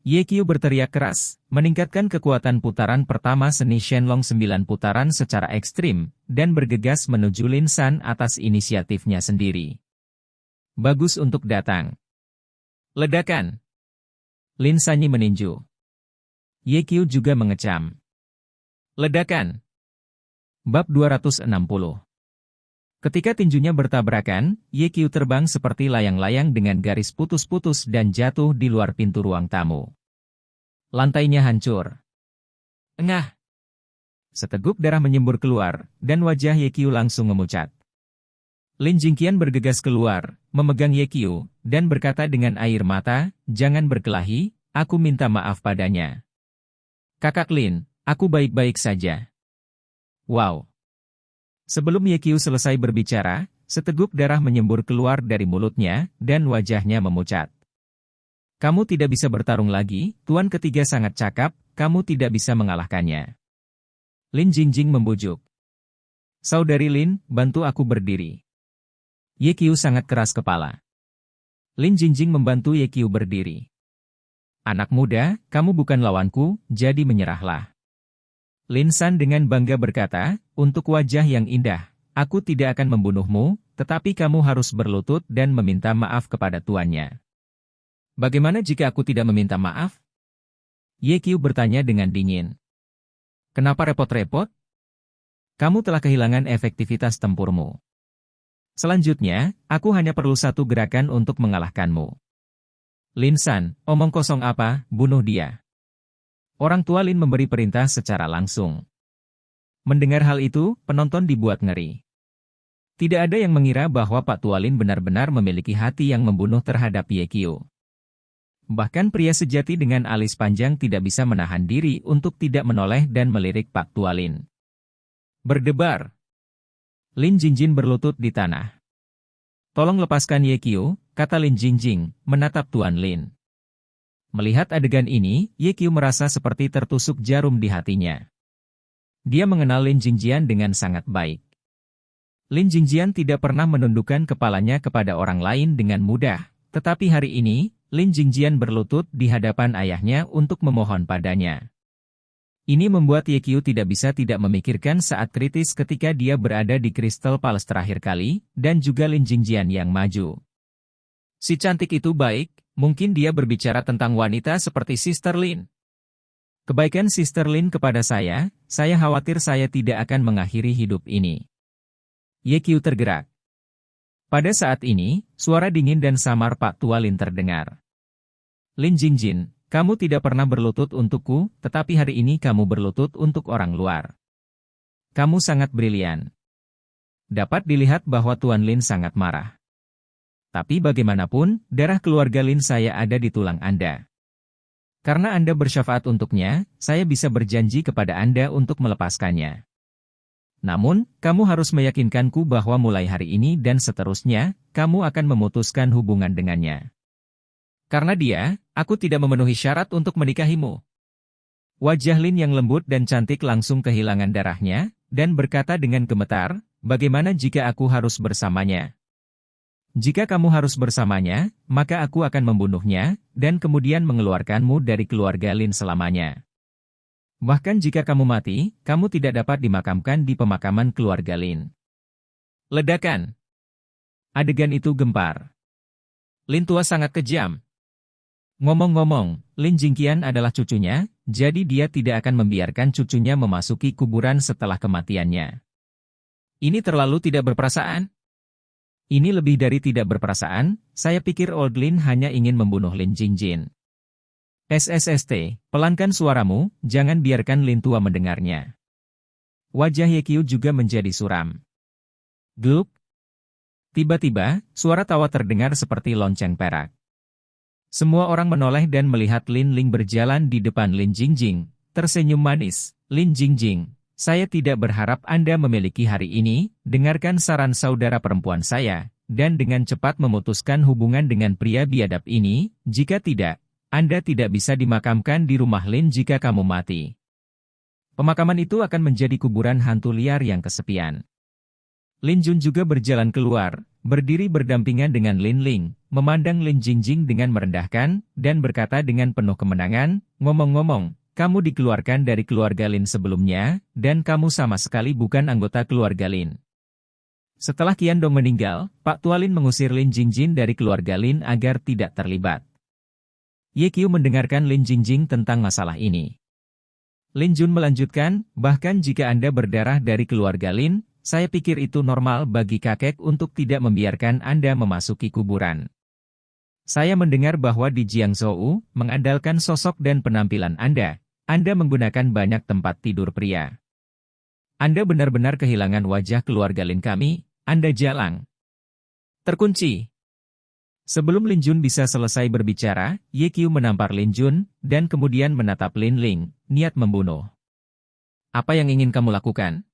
Ye Qiu berteriak keras, meningkatkan kekuatan putaran pertama seni Shenlong 9 putaran secara ekstrim, dan bergegas menuju Lin San atas inisiatifnya sendiri. Bagus untuk datang. Ledakan. Lin Sanyi meninju. Ye Qiu juga mengecam. Ledakan. Bab 260. Ketika tinjunya bertabrakan, Ye Qiu terbang seperti layang-layang dengan garis putus-putus dan jatuh di luar pintu ruang tamu. Lantainya hancur. Engah. Seteguk darah menyembur keluar, dan wajah Ye Qiu langsung memucat. Lin Jingqian bergegas keluar, memegang Ye Qiu, dan berkata dengan air mata, jangan berkelahi, aku minta maaf padanya. Kakak Lin, aku baik-baik saja. Wow. Sebelum Ye Qiu selesai berbicara, seteguk darah menyembur keluar dari mulutnya, dan wajahnya memucat. Kamu tidak bisa bertarung lagi, Tuan ketiga sangat cakap, kamu tidak bisa mengalahkannya. Lin Jingjing membujuk. Saudari Lin, bantu aku berdiri. Ye Qiu sangat keras kepala. Lin Jingjing membantu Ye Qiu berdiri. Anak muda, kamu bukan lawanku, jadi menyerahlah. Lin San dengan bangga berkata, untuk wajah yang indah, aku tidak akan membunuhmu, tetapi kamu harus berlutut dan meminta maaf kepada tuannya. Bagaimana jika aku tidak meminta maaf? Ye Qiu bertanya dengan dingin. Kenapa repot-repot? Kamu telah kehilangan efektivitas tempurmu. Selanjutnya, aku hanya perlu satu gerakan untuk mengalahkanmu. Lin San, omong kosong apa, bunuh dia. Orang tua Lin memberi perintah secara langsung. Mendengar hal itu, penonton dibuat ngeri. Tidak ada yang mengira bahwa Pak Tua Lin benar-benar memiliki hati yang membunuh terhadap Ye Qiu. Bahkan pria sejati dengan alis panjang tidak bisa menahan diri untuk tidak menoleh dan melirik Pak Tua Lin. Berdebar. Lin Jingjing berlutut di tanah. Tolong lepaskan Ye Qiu, kata Lin Jingjing, menatap Tuan Lin. Melihat adegan ini, Ye Qiu merasa seperti tertusuk jarum di hatinya. Dia mengenal Lin Jingjian dengan sangat baik. Lin Jingjian tidak pernah menundukkan kepalanya kepada orang lain dengan mudah, tetapi hari ini, Lin Jingjian berlutut di hadapan ayahnya untuk memohon padanya. Ini membuat Ye Qiu tidak bisa tidak memikirkan saat kritis ketika dia berada di Crystal Palace terakhir kali, dan juga Lin Jingjian yang maju. Si cantik itu baik, Mungkin dia berbicara tentang wanita seperti Sister Lin. Kebaikan Sister Lin kepada saya khawatir saya tidak akan mengakhiri hidup ini. Ye Qiu tergerak. Pada saat ini, suara dingin dan samar Pak Tua Lin terdengar. Lin Jingjin, kamu tidak pernah berlutut untukku, tetapi hari ini kamu berlutut untuk orang luar. Kamu sangat brilian. Dapat dilihat bahwa Tuan Lin sangat marah. Tapi bagaimanapun, darah keluarga Lin saya ada di tulang Anda. Karena Anda bersyafaat untuknya, saya bisa berjanji kepada Anda untuk melepaskannya. Namun, kamu harus meyakinkanku bahwa mulai hari ini dan seterusnya, kamu akan memutuskan hubungan dengannya. Karena dia, aku tidak memenuhi syarat untuk menikahimu. Wajah Lin yang lembut dan cantik langsung kehilangan darahnya, dan berkata dengan gemetar, bagaimana jika aku harus bersamanya? Jika kamu harus bersamanya, maka aku akan membunuhnya, dan kemudian mengeluarkanmu dari keluarga Lin selamanya. Bahkan jika kamu mati, kamu tidak dapat dimakamkan di pemakaman keluarga Lin. Ledakan. Adegan itu gempar. Lin tua sangat kejam. Ngomong-ngomong, Lin Jingqian adalah cucunya, jadi dia tidak akan membiarkan cucunya memasuki kuburan setelah kematiannya. Ini terlalu tidak berperasaan. Ini lebih dari tidak berperasaan, saya pikir Old Lin hanya ingin membunuh Lin Jingjin. SSST, pelankan suaramu, jangan biarkan Lin tua mendengarnya. Wajah Ye Qiu juga menjadi suram. Glup. Tiba-tiba, suara tawa terdengar seperti lonceng perak. Semua orang menoleh dan melihat Lin Ling berjalan di depan Lin Jingjing, tersenyum manis. Lin Jingjing, saya tidak berharap Anda memiliki hari ini, dengarkan saran saudara perempuan saya, dan dengan cepat memutuskan hubungan dengan pria biadab ini, jika tidak, Anda tidak bisa dimakamkan di rumah Lin jika kamu mati. Pemakaman itu akan menjadi kuburan hantu liar yang kesepian. Lin Jun juga berjalan keluar, berdiri berdampingan dengan Lin Ling, memandang Lin Jingjing dengan merendahkan, dan berkata dengan penuh kemenangan, ngomong-ngomong, kamu dikeluarkan dari keluarga Lin sebelumnya, dan kamu sama sekali bukan anggota keluarga Lin. Setelah Qian Dong meninggal, Pak Tua Lin mengusir Lin Jingjing dari keluarga Lin agar tidak terlibat. Ye Qiu mendengarkan Lin Jingjing tentang masalah ini. Lin Jun melanjutkan, bahkan jika Anda berdarah dari keluarga Lin, saya pikir itu normal bagi kakek untuk tidak membiarkan Anda memasuki kuburan. Saya mendengar bahwa di Jiangzhou, mengandalkan sosok dan penampilan Anda menggunakan banyak tempat tidur pria. Anda benar-benar kehilangan wajah keluarga Lin kami, Anda jalang. Terkunci. Sebelum Lin Jun bisa selesai berbicara, Ye Qiu menampar Lin Jun, dan kemudian menatap Lin Ling, niat membunuh. Apa yang ingin kamu lakukan?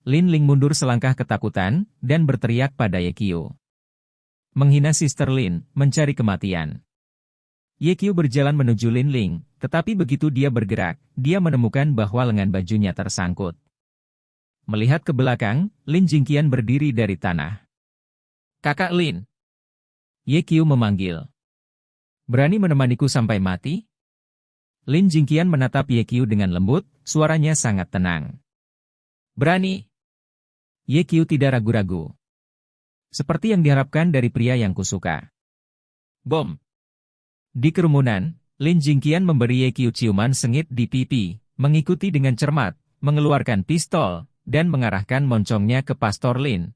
Lin Ling mundur selangkah ketakutan, dan berteriak pada Ye Qiu. Menghina Sister Lin, mencari kematian. Ye Qiu berjalan menuju Lin Ling, tetapi begitu dia bergerak, dia menemukan bahwa lengan bajunya tersangkut. Melihat ke belakang, Lin Jingqian berdiri dari tanah. Kakak Lin. Ye Qiu memanggil. Berani menemaniku sampai mati? Lin Jingqian menatap Ye Qiu dengan lembut, suaranya sangat tenang. Berani. Ye Qiu tidak ragu-ragu. Seperti yang diharapkan dari pria yang kusuka. Bom. Di kerumunan, Lin Jingqian memberi Ye Qiu ciuman sengit di pipi, mengikuti dengan cermat, mengeluarkan pistol, dan mengarahkan moncongnya ke Pastor Lin,